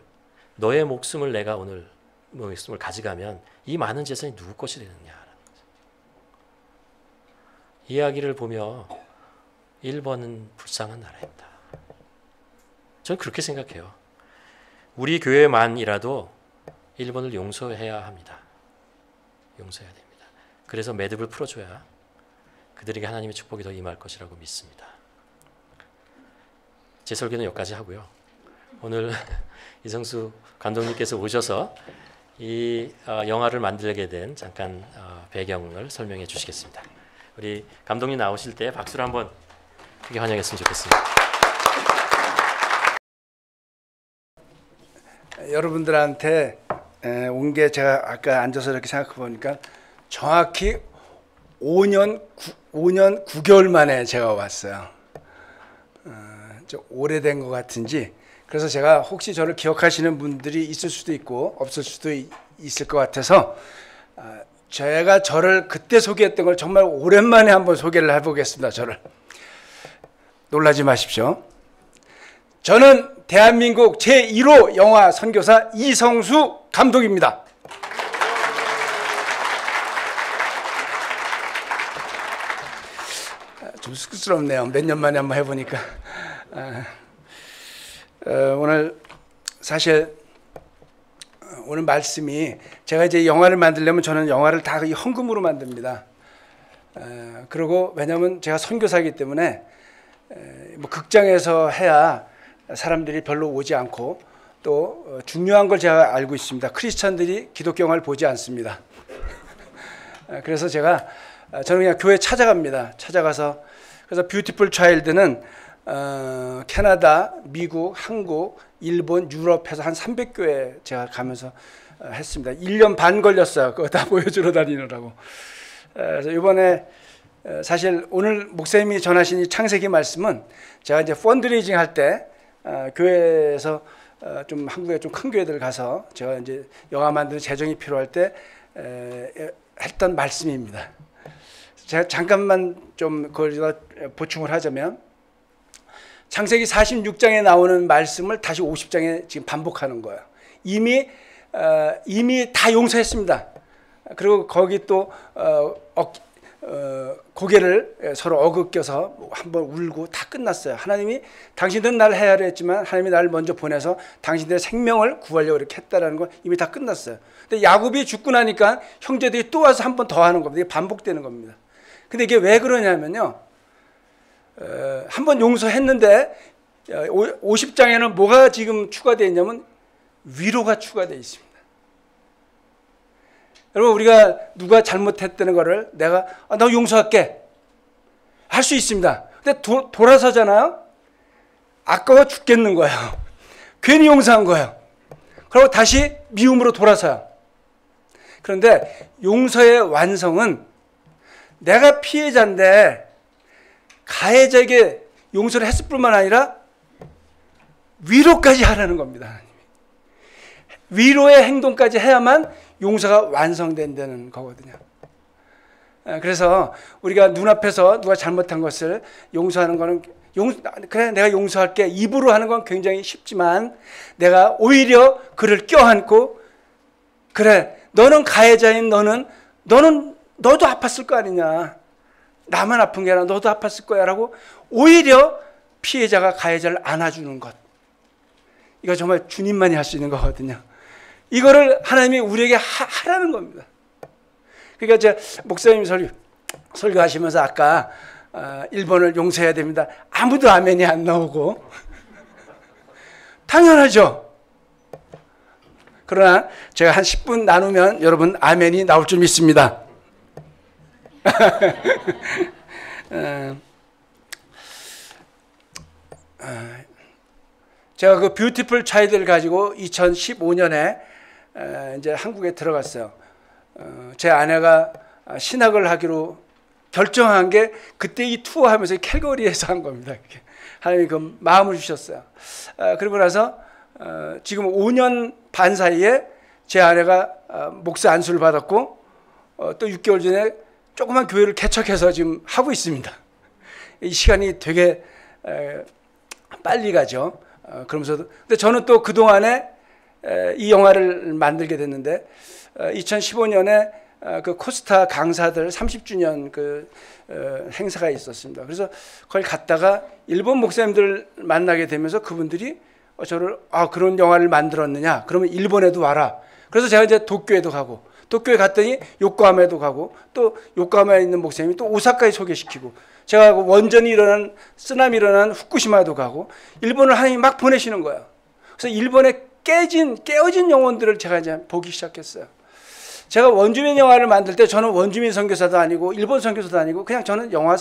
너의 목숨을 내가 오늘 목숨을 가져가면 이 많은 재산이 누구 것이 되느냐. 이야기를 보며 1번은 불쌍한 나라입니다. 저는 그렇게 생각해요. 우리 교회만이라도 1번을 용서해야 합니다. 용서해야 됩니다. 그래서 매듭을 풀어줘야 그들에게 하나님의 축복이 더 임할 것이라고 믿습니다. 제 설교는 여기까지 하고요. 오늘 이성수 감독님께서 오셔서 이 영화를 만들게 된 잠깐 배경을 설명해 주시겠습니다. 우리 감독님 나오실 때 박수를 한번 크게 환영했으면 좋겠습니다. 여러분들한테 온 게 제가 아까 앉아서 이렇게 생각해 보니까 정확히 5년 9개월 만에 제가 왔어요. 좀 오래된 것 같은지. 그래서 제가 혹시 저를 기억하시는 분들이 있을 수도 있고 없을 수도 있을 것 같아서 제가 저를 그때 소개했던 걸 정말 오랜만에 한번 소개를 해보겠습니다. 저를 놀라지 마십시오. 저는 대한민국 제1호 영화 선교사 이성수 감독입니다. 좀 쑥스럽네요. 몇 년 만에 한번 해보니까. 오늘 사실 오늘 말씀이 제가 이제 영화를 만들려면 저는 영화를 다 헌금으로 만듭니다. 그리고 왜냐하면 제가 선교사이기 때문에 뭐 극장에서 해야 사람들이 별로 오지 않고 또 중요한 걸 제가 알고 있습니다. 크리스찬들이 기독교 영화를 보지 않습니다. 그래서 저는 그냥 교회 찾아갑니다. 찾아가서 그래서 뷰티풀 차일드는 캐나다, 미국, 한국, 일본, 유럽에서 한 300교회 제가 가면서 했습니다. 1년 반 걸렸어요. 그거 다 보여주러 다니느라고. 그래서 이번에 사실 오늘 목사님이 전하신 이 창세기 말씀은 제가 이제 펀드레이징 할 때 교회에서 좀 한국에 좀 큰 교회들 가서 제가 이제 영화 만드는 재정이 필요할 때 했던 말씀입니다. 제가 잠깐만 좀 그걸 보충을 하자면 창세기 46장에 나오는 말씀을 다시 50장에 지금 반복하는 거예요. 이미 다 용서했습니다. 그리고 거기 또 고개를 서로 어긋겨서 한번 울고 다 끝났어요. 하나님이 당신들은 나를 헤아려 했지만 하나님이 나를 먼저 보내서 당신들의 생명을 구하려고 이렇게 했다라는 건 이미 다 끝났어요. 근데 야곱이 죽고 나니까 형제들이 또 와서 한 번 더 하는 겁니다. 이게 반복되는 겁니다. 근데 이게 왜 그러냐면요. 한 번 용서했는데 50장에는 뭐가 지금 추가되어 있냐면 위로가 추가되어 있습니다. 여러분, 우리가 누가 잘못했다는 거를 내가 너 용서할게 할 수 있습니다. 근데 돌아서잖아요. 아까워 죽겠는 거예요. 괜히 용서한 거예요. 그리고 다시 미움으로 돌아서요. 그런데 용서의 완성은 내가 피해자인데 가해자에게 용서를 했을 뿐만 아니라 위로까지 하라는 겁니다. 위로의 행동까지 해야만 용서가 완성된다는 거거든요. 그래서 우리가 눈앞에서 누가 잘못한 것을 용서하는 거는 그래 내가 용서할게 입으로 하는 건 굉장히 쉽지만 내가 오히려 그를 껴안고 그래 너는 가해자인 너도 아팠을 거 아니냐. 나만 아픈 게 아니라 너도 아팠을 거야 라고 오히려 피해자가 가해자를 안아주는 것. 이거 정말 주님만이 할 수 있는 거거든요. 이거를 하나님이 우리에게 하라는 겁니다. 그러니까 제가 목사님 설교하시면서 아까 일본을 용서해야 됩니다. 아무도 아멘이 안 나오고 당연하죠. 그러나 제가 한 10분 나누면 여러분 아멘이 나올 줄 믿습니다. 제가 그 뷰티풀 차이드를 가지고 2015년에 이제 한국에 들어갔어요. 제 아내가 신학을 하기로 결정한 게 그때 이 투어하면서 캘거리에서 한 겁니다. 하나님이 그 마음을 주셨어요. 그리고 나서 지금 5년 반 사이에 제 아내가 목사 안수를 받았고 또 6개월 전에 조그만 교회를 개척해서 지금 하고 있습니다. 이 시간이 되게 빨리 가죠. 그러면서도 근데 저는 또 그동안에 이 영화를 만들게 됐는데 2015년에 그 코스타 강사들 30주년 그 행사가 있었습니다. 그래서 거기 갔다가 일본 목사님들 만나게 되면서 그분들이 저를 그런 영화를 만들었느냐? 그러면 일본에도 와라. 그래서 제가 이제 도쿄에도 가고 도쿄에 갔더니 요코하마에도 가고 또 요코하마에 있는 목사님이 또 오사카에 소개시키고 제가 원전이 일어난 쓰나미 일어난 후쿠시마에도 가고 일본을 하나님이 막 보내시는 거예요. 그래서 일본에 깨어진 영혼들을 제가 이제 보기 시작했어요. 제가 원주민 영화를 만들 때 저는 원주민 선교사도 아니고 일본 선교사도 아니고 그냥 저는 영화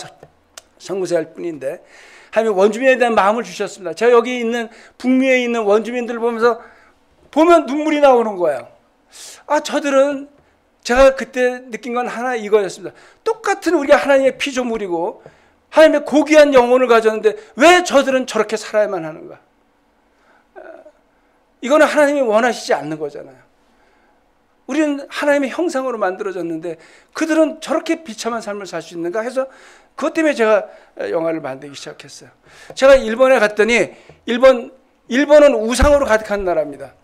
선교사일 뿐인데 하나님이 원주민에 대한 마음을 주셨습니다. 제가 여기 있는 북미에 있는 원주민들을 보면서 보면 눈물이 나오는 거예요. 저들은 제가 그때 느낀 건 하나 이거였습니다. 똑같은 우리가 하나님의 피조물이고 하나님의 고귀한 영혼을 가졌는데 왜 저들은 저렇게 살아야만 하는가? 이거는 하나님이 원하시지 않는 거잖아요. 우리는 하나님의 형상으로 만들어졌는데 그들은 저렇게 비참한 삶을 살 수 있는가 해서 그것 때문에 제가 영화를 만들기 시작했어요. 제가 일본에 갔더니 일본은 우상으로 가득한 나라입니다.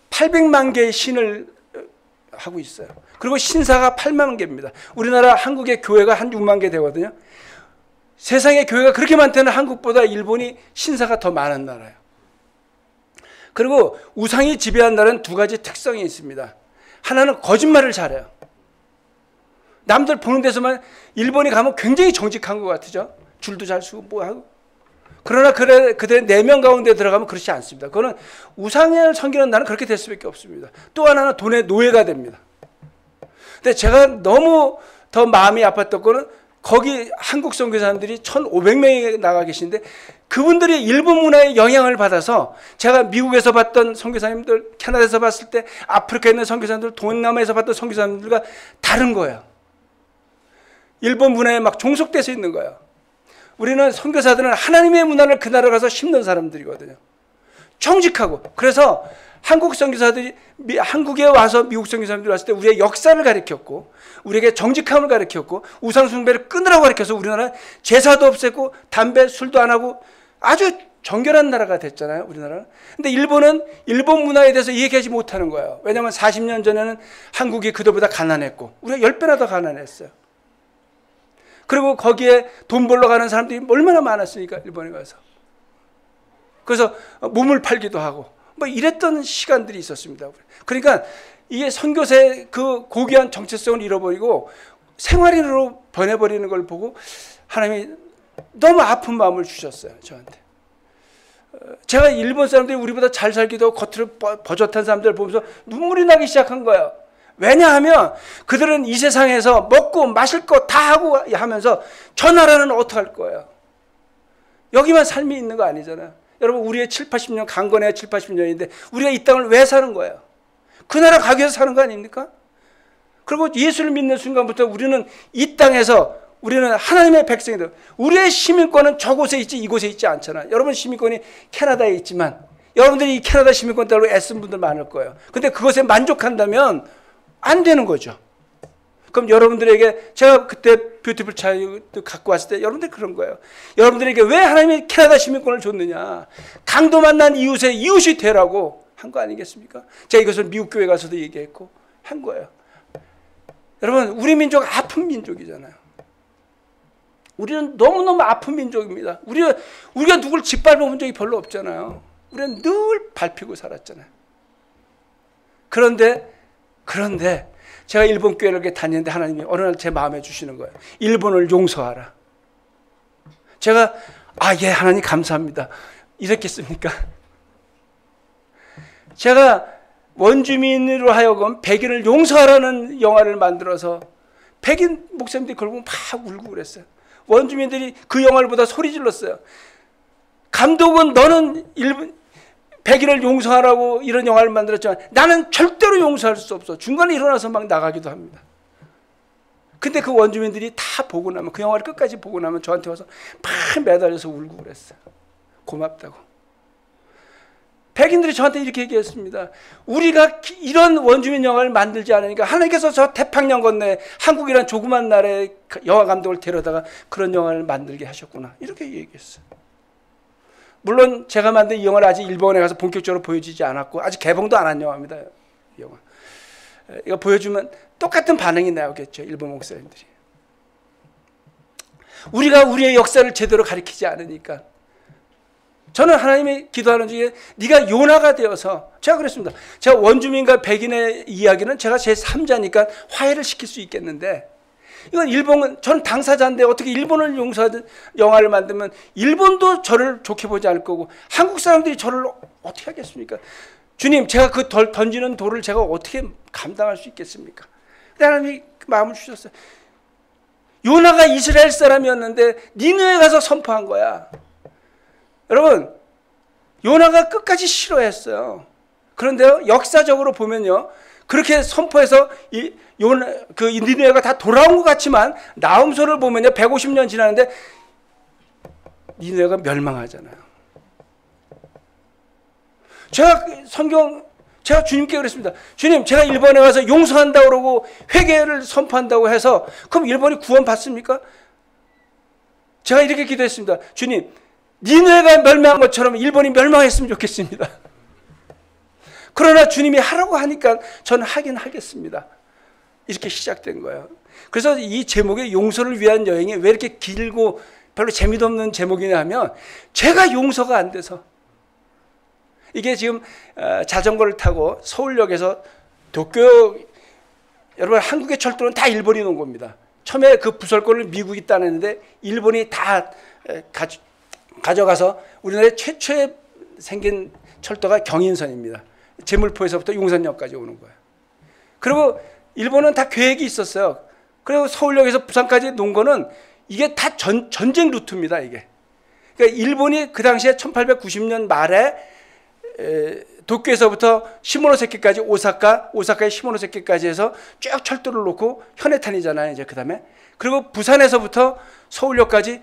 800만 개의 신을 하고 있어요. 그리고 신사가 8만 개입니다. 우리나라 한국의 교회가 한 6만 개 되거든요. 세상에 교회가 그렇게 많다는 한국보다 일본이 신사가 더 많은 나라예요. 그리고 우상이 지배한 나라는 두 가지 특성이 있습니다. 하나는 거짓말을 잘해요. 남들 보는 데서만 일본에 가면 굉장히 정직한 것 같죠. 줄도 잘 서고 뭐 하고. 그러나 그들의 내면 가운데 들어가면 그렇지 않습니다. 그거는 우상을 섬기는 나는 그렇게 될 수밖에 없습니다. 또 하나는 돈의 노예가 됩니다. 근데 제가 너무 더 마음이 아팠던 거는 거기 한국 선교사님들이 1,500명이 나가 계신데 그분들이 일본 문화의 영향을 받아서 제가 미국에서 봤던 선교사님들, 캐나다에서 봤을 때 아프리카에 있는 선교사님들, 동남아에서 봤던 선교사님들과 다른 거예요. 일본 문화에 막 종속돼서 있는 거예요. 우리는 선교사들은 하나님의 문화를 그 나라 가서 심는 사람들이거든요. 정직하고. 그래서 한국 선교사들이 한국에 와서 미국 선교사님들이 왔을 때 우리의 역사를 가르쳤고 우리에게 정직함을 가르쳤고 우상 숭배를 끊으라고 가르쳐서 우리나라는 제사도 없앴고 담배, 술도 안 하고 아주 정결한 나라가 됐잖아요. 우리나라는. 근데 일본은 일본 문화에 대해서 얘기하지 못하는 거예요. 왜냐하면 40년 전에는 한국이 그들보다 가난했고 우리가 10배나 더 가난했어요. 그리고 거기에 돈 벌러 가는 사람들이 얼마나 많았으니까 일본에 가서. 그래서 몸을 팔기도 하고 뭐 이랬던 시간들이 있었습니다. 그러니까 이게 선교사의 그 고귀한 정체성을 잃어버리고 생활인으로 변해버리는 걸 보고 하나님이 너무 아픈 마음을 주셨어요. 저한테. 제가 일본 사람들이 우리보다 잘 살기도 하고 겉으로 버젓한 사람들을 보면서 눈물이 나기 시작한 거예요. 왜냐하면 그들은 이 세상에서 먹고 마실 거 다 하고 하면서 저 나라는 어떡할 거예요. 여기만 삶이 있는 거 아니잖아요. 여러분 우리의 7, 80년 강건해야 7, 80년인데 우리가 이 땅을 왜 사는 거예요? 그 나라 가기 위해서 사는 거 아닙니까? 그리고 예수를 믿는 순간부터 우리는 이 땅에서 우리는 하나님의 백성이다. 우리의 시민권은 저곳에 있지 이곳에 있지 않잖아요. 여러분 시민권이 캐나다에 있지만 여러분들이 이 캐나다 시민권 따로 애쓴 분들 많을 거예요. 근데 그것에 만족한다면 안 되는 거죠. 그럼 여러분들에게 제가 그때 뷰티풀 차이도 갖고 왔을 때 여러분들 그런 거예요. 여러분들에게 왜 하나님이 캐나다 시민권을 줬느냐. 강도 만난 이웃의 이웃이 되라고 한 거 아니겠습니까? 제가 이것을 미국 교회 가서도 얘기했고 한 거예요. 여러분 우리 민족 아픈 민족이잖아요. 우리는 너무너무 아픈 민족입니다. 우리가 누굴 짓밟아본 적이 별로 없잖아요. 우리는 늘 밟히고 살았잖아요. 그런데 제가 일본 교회를 이렇게 다니는데 하나님이 어느 날 제 마음에 주시는 거예요. 일본을 용서하라. 제가 예 하나님 감사합니다. 이랬겠습니까? 제가 원주민으로 하여금 백인을 용서하라는 영화를 만들어서 백인 목사님들이 그걸 보면 막 울고 그랬어요. 원주민들이 그 영화를 보다 소리 질렀어요. 감독은 너는 백인을 용서하라고 이런 영화를 만들었지만 나는 절대로 용서할 수 없어. 중간에 일어나서 막 나가기도 합니다. 근데 그 원주민들이 다 보고 나면 그 영화를 끝까지 보고 나면 저한테 와서 막 매달려서 울고 그랬어요. 고맙다고. 백인들이 저한테 이렇게 얘기했습니다. 우리가 이런 원주민 영화를 만들지 않으니까 하나님께서 저 태평양 건너에 한국이란 조그만 나라의 영화 감독을 데려다가 그런 영화를 만들게 하셨구나. 이렇게 얘기했어요. 물론 제가 만든 이 영화는 아직 일본에 가서 본격적으로 보여지지 않았고 아직 개봉도 안 한 영화입니다. 이 영화. 이거 보여주면 똑같은 반응이 나오겠죠. 일본 목사님들이. 우리가 우리의 역사를 제대로 가리키지 않으니까. 저는 하나님이 기도하는 중에 네가 요나가 되어서 제가 그랬습니다. 제가 원주민과 백인의 이야기는 제가 제3자니까 화해를 시킬 수 있겠는데 이건 일본은 저는 당사자인데 어떻게 일본을 용서하는 영화를 만들면 일본도 저를 좋게 보지 않을 거고 한국 사람들이 저를 어떻게 하겠습니까? 주님 제가 그 던지는 돌을 제가 어떻게 감당할 수 있겠습니까? 근데 하나님이 마음을 주셨어요. 요나가 이스라엘 사람이었는데 니느웨에 가서 선포한 거야. 여러분 요나가 끝까지 싫어했어요. 그런데요 역사적으로 보면요 그렇게 선포해서 니느웨가 다 돌아온 것 같지만 나훔소를 보면요 150년 지났는데 니느웨가 멸망하잖아요. 제가 주님께 그랬습니다. 주님 제가 일본에 가서 용서한다고 그러고 회개를 선포한다고 해서 그럼 일본이 구원 받습니까? 제가 이렇게 기도했습니다. 주님 니느웨가 멸망한 것처럼 일본이 멸망했으면 좋겠습니다. 그러나 주님이 하라고 하니까 저는 하긴 하겠습니다. 이렇게 시작된 거예요. 그래서 이 제목의 용서를 위한 여행이 왜 이렇게 길고 별로 재미도 없는 제목이냐 하면 제가 용서가 안 돼서 이게 지금 자전거를 타고 서울역에서 도쿄 여러분 한국의 철도는 다 일본이 놓은 겁니다. 처음에 그 부설권을 미국이 따냈는데 일본이 다 가져가서 우리나라의 최초에 생긴 철도가 경인선입니다. 제물포에서부터 용산역까지 오는 거예요. 그리고 일본은 다 계획이 있었어요. 그리고 서울역에서 부산까지 놓은 거는 이게 다 전쟁 루트입니다. 이게. 그러니까 일본이 그 당시에 1890년 말에 도쿄에서부터 시모노세키까지 오사카의 시모노세키까지 해서 쭉 철도를 놓고 현해탄이잖아요. 이제 그다음에 그리고 부산에서부터 서울역까지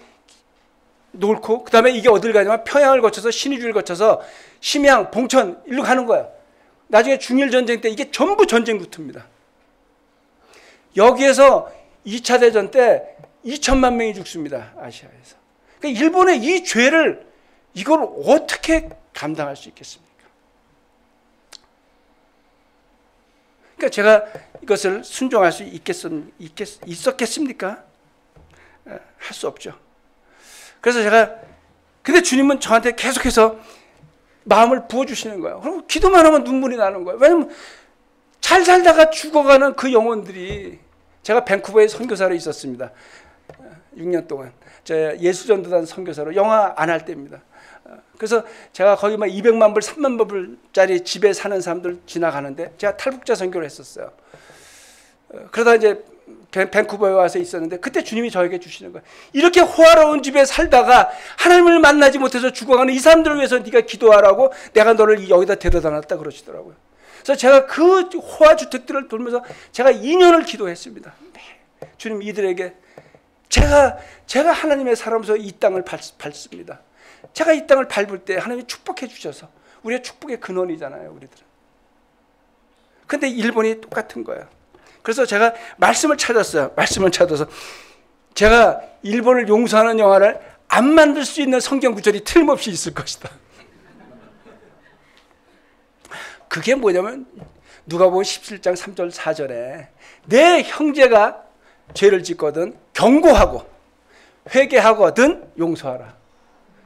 놓고 그다음에 이게 어딜 가냐면 평양을 거쳐서 신의주를 거쳐서 심양, 봉천 일로 가는 거예요. 나중에 중일 전쟁 때 이게 전부 전쟁 루트입니다. 여기에서 2차 대전 때 2천만 명이 죽습니다. 아시아에서. 그러니까 일본의 이 죄를 이걸 어떻게 감당할 수 있겠습니까? 그러니까 제가 이것을 순종할 수 있었겠습니까? 할 수 없죠. 그래서 근데 주님은 저한테 계속해서 마음을 부어주시는 거예요. 그리고 기도만 하면 눈물이 나는 거예요. 왜냐면 잘 살다가 죽어가는 그 영혼들이 제가 밴쿠버에 선교사로 있었습니다. 6년 동안 저 예수전도단 선교사로 영화 안 할 때입니다. 그래서 제가 거의 막 200만 불, 3만 불짜리 집에 사는 사람들 지나가는데 제가 탈북자 선교를 했었어요. 그러다 이제 밴쿠버에 와서 있었는데 그때 주님이 저에게 주시는 거예요. 이렇게 호화로운 집에 살다가 하나님을 만나지 못해서 죽어가는 이 사람들을 위해서 네가 기도하라고 내가 너를 여기다 데려다 놨다 그러시더라고요. 그래서 제가 그 호화주택들을 돌면서 제가 2년을 기도했습니다. 주님 이들에게 제가 하나님의 사람으로서 이 땅을 밟습니다. 제가 이 땅을 밟을 때 하나님이 축복해 주셔서 우리의 축복의 근원이잖아요, 우리들은. 근데 일본이 똑같은 거예요. 그래서 제가 말씀을 찾았어요. 말씀을 찾아서 제가 일본을 용서하는 영화를 안 만들 수 있는 성경 구절이 틀림없이 있을 것이다. 그게 뭐냐면 누가복음 17장 3절 4절에 내 형제가 죄를 짓거든 경고하고 회개하거든 용서하라.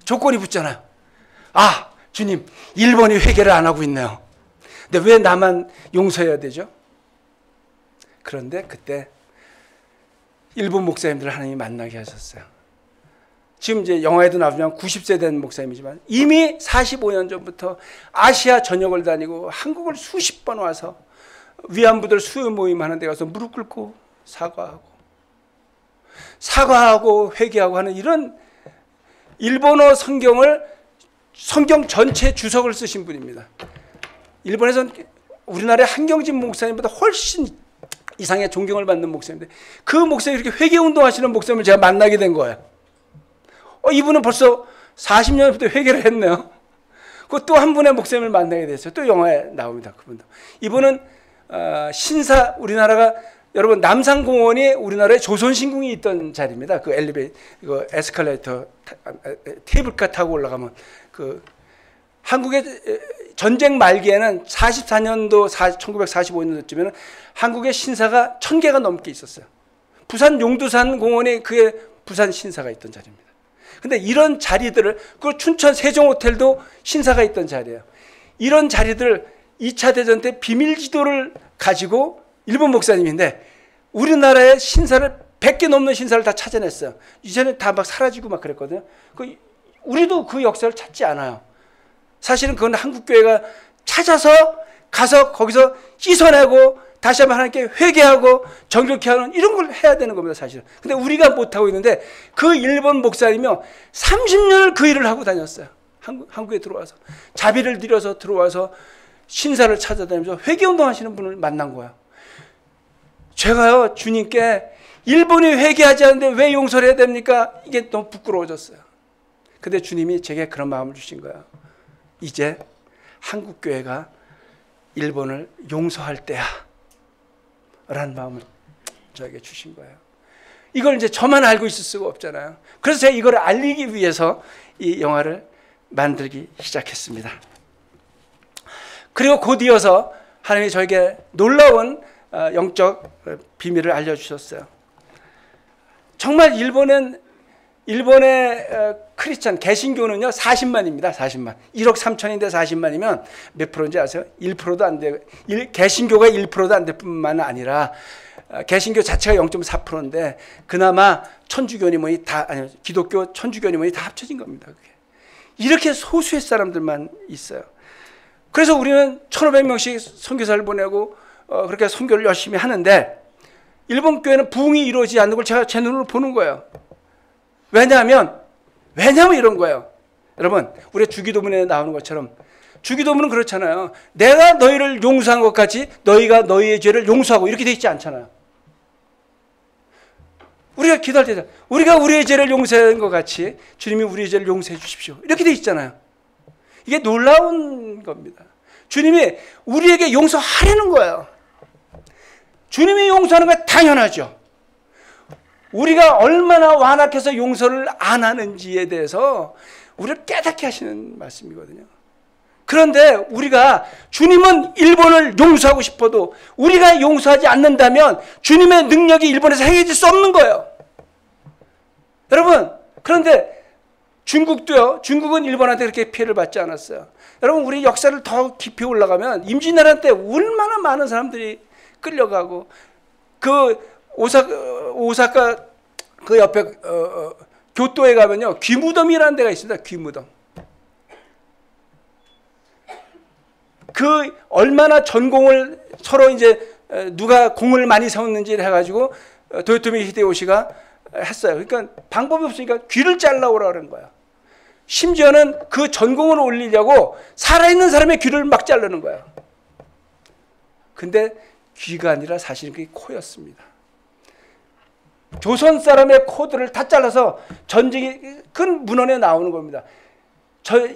조건이 붙잖아요. 아, 주님, 일본이 회개를 안 하고 있네요. 근데 왜 나만 용서해야 되죠? 그런데 그때 일본 목사님들을 하나님이 만나게 하셨어요. 지금 이제 영화에도 나오면 90세 된 목사님이지만 이미 45년 전부터 아시아 전역을 다니고 한국을 수십 번 와서 위안부들 수요 모임 하는 데 가서 무릎 꿇고 사과하고 회개하고 하는 이런 일본어 성경 전체 주석을 쓰신 분입니다. 일본에서는 우리나라의 한경진 목사님보다 훨씬 이상의 존경을 받는 목사님인데 그 목사님이 이렇게 회개운동 하시는 목사님을 제가 만나게 된 거예요. 이분은 벌써 40년부터 회개를 했네요. 그 또 한 분의 목사님을 만나게 됐어요. 또 영화에 나옵니다. 그분도. 이분은 신사, 우리나라가 여러분 남산공원이 우리나라의 조선신궁이 있던 자리입니다. 그 그 에스컬레이터 케이블카 타고 올라가면 그 한국의 전쟁 말기에는 44년도 1945년도쯤에는 한국의 신사가 1000개가 넘게 있었어요. 부산 용두산 공원에 그의 부산 신사가 있던 자리입니다. 근데 이런 자리들을 그 춘천 세종호텔도 신사가 있던 자리예요. 이런 자리들 2차 대전 때 비밀 지도를 가지고 일본 목사님인데 우리나라의 신사를 100개 넘는 신사를 다 찾아냈어요. 이제는 다 막 사라지고 막 그랬거든요. 우리도 그 역사를 찾지 않아요. 사실은 그건 한국교회가 찾아서 가서 거기서 씻어내고 다시 한번 하나님께 회개하고 정결케 하는 이런 걸 해야 되는 겁니다, 사실은. 근데 우리가 못하고 있는데 그 일본 목사님이요 30년을 그 일을 하고 다녔어요. 한국에 들어와서 자비를 들여서 들어와서 신사를 찾아다니면서 회개운동 하시는 분을 만난 거예요. 제가요 주님께 일본이 회개하지 않는데 왜 용서를 해야 됩니까? 이게 너무 부끄러워졌어요. 근데 주님이 제게 그런 마음을 주신 거예요. 이제 한국교회가 일본을 용서할 때야 라는 마음을 저에게 주신 거예요. 이걸 이제 저만 알고 있을 수가 없잖아요. 그래서 제가 이걸 알리기 위해서 이 영화를 만들기 시작했습니다. 그리고 곧 이어서 하나님이 저에게 놀라운 영적 비밀을 알려주셨어요. 정말 일본의 크리스찬 개신교는요 40만입니다. 40만. 1억 3천인데 40만이면 몇 프로인지 아세요? 1%도 안 돼. 개신교가 1%도 안 될 뿐만 아니라 개신교 자체가 0.4%인데 그나마 천주교님이 다 아니 기독교 천주교님이 다 합쳐진 겁니다. 그게. 이렇게 소수의 사람들만 있어요. 그래서 우리는 1,500명씩 선교사를 보내고 그렇게 선교를 열심히 하는데 일본 교회는 부흥이 이루어지지 않는 걸 제가 제 눈으로 보는 거예요. 왜냐하면 이런 거예요. 여러분, 우리 주기도문에 나오는 것처럼 주기도문은 그렇잖아요. 내가 너희를 용서한 것 같이 너희가 너희의 죄를 용서하고 이렇게 돼 있지 않잖아요. 우리가 기도할 때 우리가 우리의 죄를 용서한 것 같이 주님이 우리의 죄를 용서해 주십시오. 이렇게 돼 있잖아요. 이게 놀라운 겁니다. 주님이 우리에게 용서하려는 거예요. 주님이 용서하는 건 당연하죠. 우리가 얼마나 완악해서 용서를 안 하는지에 대해서 우리를 깨닫게 하시는 말씀이거든요. 그런데 우리가 주님은 일본을 용서하고 싶어도 우리가 용서하지 않는다면 주님의 능력이 일본에서 행해질 수 없는 거예요. 여러분, 그런데 중국도요. 중국은 일본한테 그렇게 피해를 받지 않았어요. 여러분, 우리 역사를 더 깊이 올라가면 임진왜란 때 얼마나 많은 사람들이 끌려가고 그 오사카 그 옆에 교토에 가면요 귀무덤이라는 데가 있습니다. 귀무덤. 그 얼마나 전공을 서로 이제 누가 공을 많이 세웠는지를 해가지고 도요토미 히데요시가 했어요. 그러니까 방법이 없으니까 귀를 잘라오라 그런 거야. 심지어는 그 전공을 올리려고 살아있는 사람의 귀를 막 자르는 거야. 근데 귀가 아니라 사실은 그게 코였습니다. 조선 사람의 코들을 다 잘라서 전쟁이 큰 문헌에 나오는 겁니다.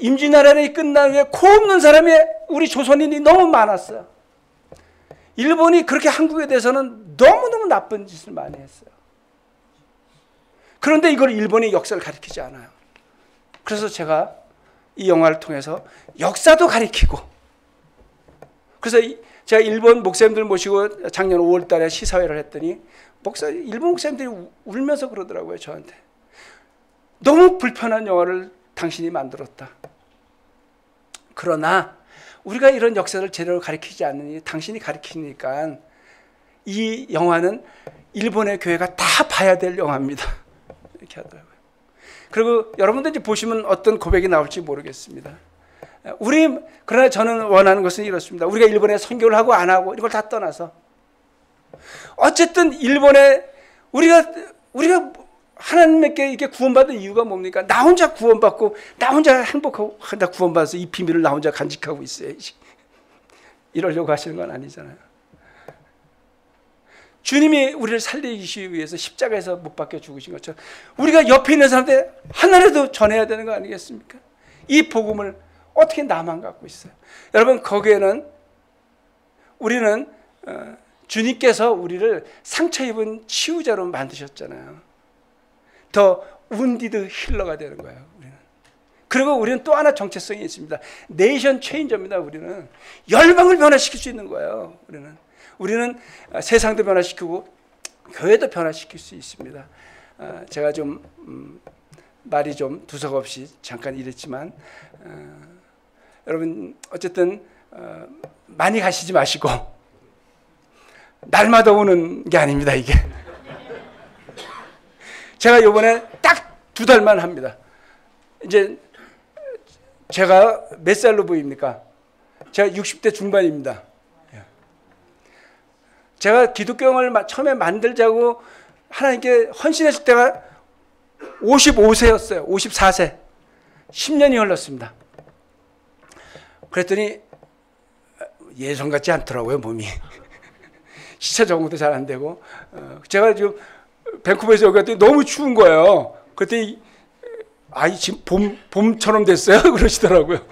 임진왜란이 끝난 후에 코 없는 사람이 우리 조선인이 너무 많았어요. 일본이 그렇게 한국에 대해서는 너무너무 나쁜 짓을 많이 했어요. 그런데 이걸 일본의 역사를 가리키지 않아요. 그래서 제가 이 영화를 통해서 역사도 가리키고, 그래서 제가 일본 목사님들 모시고 작년 5월 달에 시사회를 했더니 일본 목사님들이 울면서 그러더라고요, 저한테. 너무 불편한 영화를 당신이 만들었다. 그러나 우리가 이런 역사를 제대로 가리키지 않느니 당신이 가리키니까 이 영화는 일본의 교회가 다 봐야 될 영화입니다. 이렇게 하더라고요. 그리고 여러분들이 보시면 어떤 고백이 나올지 모르겠습니다. 그러나 저는 원하는 것은 이렇습니다. 우리가 일본에 선교를 하고 안 하고 이걸 다 떠나서 어쨌든 일본에 우리가 하나님께 이렇게 구원받은 이유가 뭡니까? 나 혼자 구원받고 나 혼자 행복하고 나 구원받아서 이 비밀을 나 혼자 간직하고 있어야지. 이러려고 하시는 건 아니잖아요. 주님이 우리를 살리기 위해서 십자가에서 못 박혀 죽으신 것처럼 우리가 옆에 있는 사람한테 하나라도 전해야 되는 거 아니겠습니까? 이 복음을 어떻게 나만 갖고 있어요? 여러분, 거기에는 우리는 주님께서 우리를 상처 입은 치유자로 만드셨잖아요. 더 운디드 힐러가 되는 거예요, 우리는. 그리고 우리는 또 하나 정체성이 있습니다. 네이션 체인저입니다. 우리는 열방을 변화시킬 수 있는 거예요. 우리는 세상도 변화시키고 교회도 변화시킬 수 있습니다. 제가 좀 말이 좀 두석 없이 잠깐 이랬지만 여러분 어쨌든 많이 가시지 마시고 날마다 오는 게 아닙니다. 이게 제가 이번에 딱 2달만 합니다. 이제 제가 몇 살로 보입니까? 제가 60대 중반입니다. 제가 기독교를 처음에 만들자고 하나님께 헌신했을 때가 55세였어요. 54세. 10년이 흘렀습니다. 그랬더니 예전 같지 않더라고요, 몸이. 시차 적응도 잘 안 되고. 제가 지금 밴쿠버에서 여기 갔더니 너무 추운 거예요. 그랬더니 지금 봄처럼 됐어요. 그러시더라고요.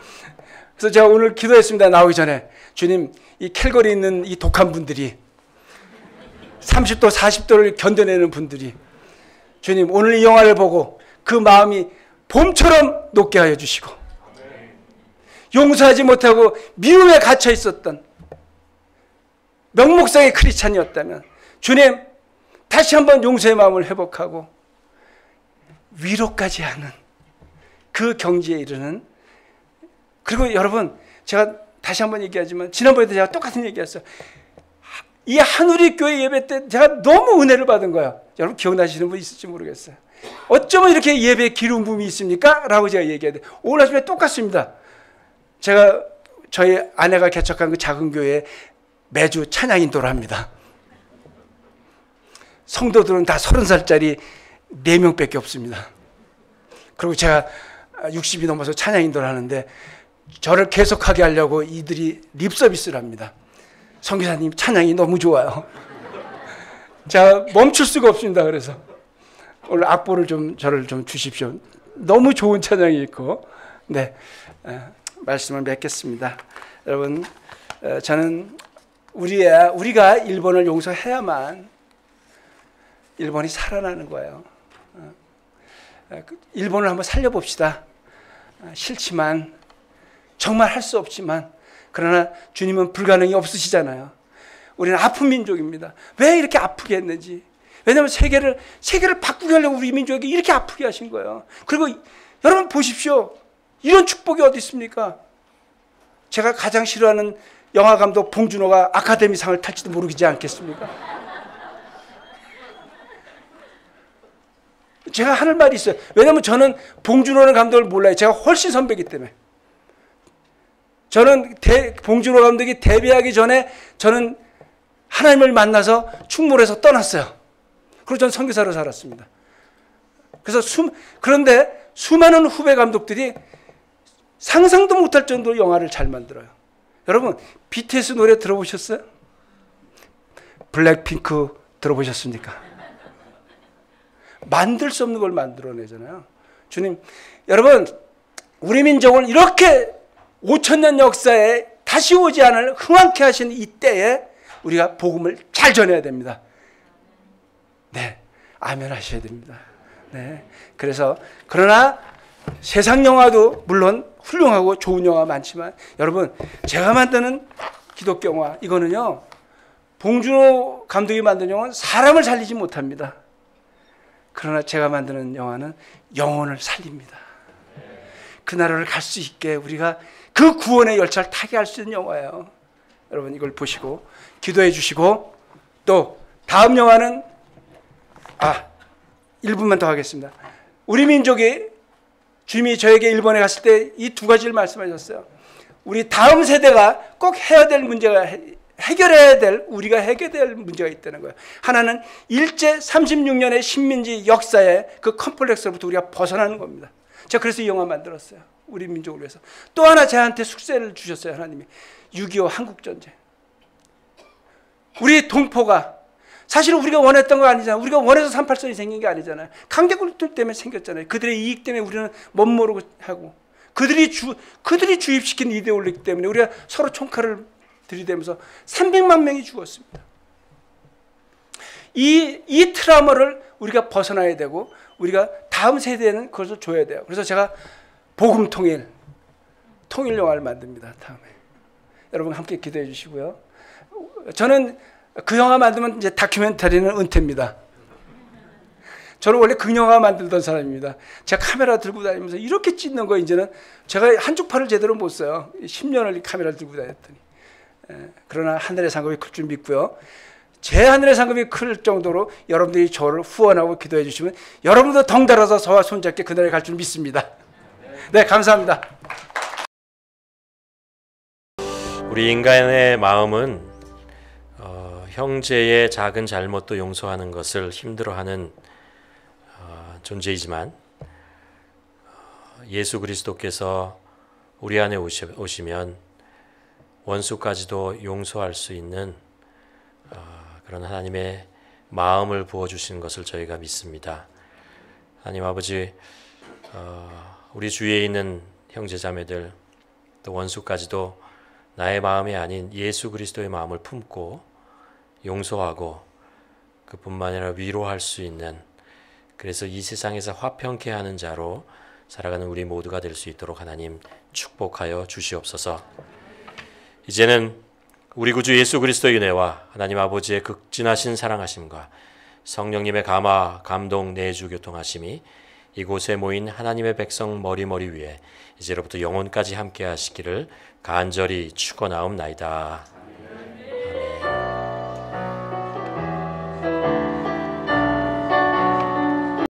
그래서 제가 오늘 기도했습니다. 나오기 전에. 주님, 이 캘거리에 있는 이 독한 분들이 30도, 40도를 견뎌내는 분들이 주님, 오늘 이 영화를 보고 그 마음이 봄처럼 녹게 하여 주시고 용서하지 못하고 미움에 갇혀 있었던 명목상의 크리스찬이었다면 주님, 다시 한번 용서의 마음을 회복하고 위로까지 하는 그 경지에 이르는. 그리고 여러분, 제가 다시 한번 얘기하지만 지난번에도 제가 똑같은 얘기했어요. 이 한우리 교회 예배 때 제가 너무 은혜를 받은 거예요. 여러분 기억나시는 분 있을지 모르겠어요. 어쩌면 이렇게 예배에 기름 부음이 있습니까? 라고 제가 얘기해야 돼요. 오늘 아침에 똑같습니다. 제가 저희 아내가 개척한 그 작은 교회에 매주 찬양 인도를 합니다. 성도들은 다 30살짜리 4명밖에 없습니다. 그리고 제가 60이 넘어서 찬양 인도를 하는데 저를 계속하게 하려고 이들이 립서비스를 합니다. 선교사님 찬양이 너무 좋아요. 제가 멈출 수가 없습니다. 그래서 오늘 악보를 저를 좀 주십시오. 너무 좋은 찬양이 있고. 네, 말씀을 맺겠습니다. 여러분, 저는 우리가 일본을 용서해야만 일본이 살아나는 거예요. 일본을 한번 살려봅시다. 싫지만 정말 할 수 없지만 그러나 주님은 불가능이 없으시잖아요. 우리는 아픈 민족입니다. 왜 이렇게 아프게 했는지. 왜냐하면 세계를 바꾸게 하려고 우리 민족이 이렇게 아프게 하신 거예요. 그리고 여러분 보십시오. 이런 축복이 어디 있습니까? 제가 가장 싫어하는 영화감독 봉준호가 아카데미상을 탈지도 모르지 않겠습니까? 제가 하는 말이 있어요. 왜냐하면 저는 봉준호라는 감독을 몰라요. 제가 훨씬 선배이기 때문에. 저는 봉준호 감독이 데뷔하기 전에 저는 하나님을 만나서 충무로에서 떠났어요. 그리고 저는 선교사로 살았습니다. 그래서 그런데 수많은 후배 감독들이 상상도 못할 정도로 영화를 잘 만들어요. 여러분 BTS 노래 들어보셨어요? 블랙핑크 들어보셨습니까? 만들 수 없는 걸 만들어내잖아요. 주님, 여러분 우리 민족을 이렇게 5,000년 역사에 다시 오지 않을 흥왕케 하신 이때에 우리가 복음을 잘 전해야 됩니다. 네, 아멘 하셔야 됩니다. 네, 그래서 그러나 세상 영화도 물론 훌륭하고 좋은 영화 많지만 여러분 제가 만드는 기독교 영화 이거는요 봉준호 감독이 만든 영화는 사람을 살리지 못합니다. 그러나 제가 만드는 영화는 영혼을 살립니다. 그 나라를 갈 수 있게 우리가 그 구원의 열차를 타게 할 수 있는 영화예요. 여러분 이걸 보시고 기도해 주시고 또 다음 영화는 1분만 더 하겠습니다. 우리 민족이 주님이 저에게 일본에 갔을 때 이 두 가지를 말씀하셨어요. 우리 다음 세대가 꼭 해야 될 문제가 해결해야 될 우리가 해결해야 될 문제가 있다는 거예요. 하나는 일제 36년의 식민지 역사의 그 컴플렉스로부터 우리가 벗어나는 겁니다. 제가 그래서 이 영화 만들었어요. 우리 민족을 위해서. 또 하나 저한테 숙제를 주셨어요. 하나님이 6.25 한국전쟁. 우리 동포가 사실 우리가 원했던 거 아니잖아요. 우리가 원해서 38선이 생긴 게 아니잖아요. 강대국들 때문에 생겼잖아요. 그들의 이익 때문에 우리는 멋모르고 하고 그들이 주입시킨 이데올로기 때문에 우리가 서로 총칼을 들이대면서 300만 명이 죽었습니다. 이 트라우마를 우리가 벗어나야 되고 우리가 다음 세대에는 그것을 줘야 돼요. 그래서 제가 복음 통일 영화를 만듭니다. 다음에 여러분 함께 기도해 주시고요. 저는 그 영화 만들면 이제 다큐멘터리는 은퇴입니다. 저는 원래 그 영화 만들던 사람입니다. 제가 카메라 들고 다니면서 이렇게 찍는 거 이제는 제가 한쪽 팔을 제대로 못 써요. 10년을 카메라를 들고 다녔더니. 그러나 하늘의 상급이 클 줄 믿고요. 제 하늘의 상급이 클 정도로 여러분들이 저를 후원하고 기도해 주시면 여러분도 덩달아서 저와 손잡게 그날에 갈 줄 믿습니다. 네, 감사합니다. 우리 인간의 마음은 형제의 작은 잘못도 용서하는 것을 힘들어하는 존재이지만 예수 그리스도께서 우리 안에 오시면 원수까지도 용서할 수 있는 그런 하나님의 마음을 부어주시는 것을 저희가 믿습니다. 하나님 아버지, 우리 주위에 있는 형제자매들 또 원수까지도 나의 마음이 아닌 예수 그리스도의 마음을 품고 용서하고 그뿐만 아니라 위로할 수 있는, 그래서 이 세상에서 화평케 하는 자로 살아가는 우리 모두가 될 수 있도록 하나님 축복하여 주시옵소서. 이제는 우리 구주 예수 그리스도의 은혜와 하나님 아버지의 극진하신 사랑하심과 성령님의 감화, 감동, 내주, 교통하심이 이곳에 모인 하나님의 백성 머리 위에 이제로부터 영원까지 함께 하시기를 간절히 축원하옵나이다.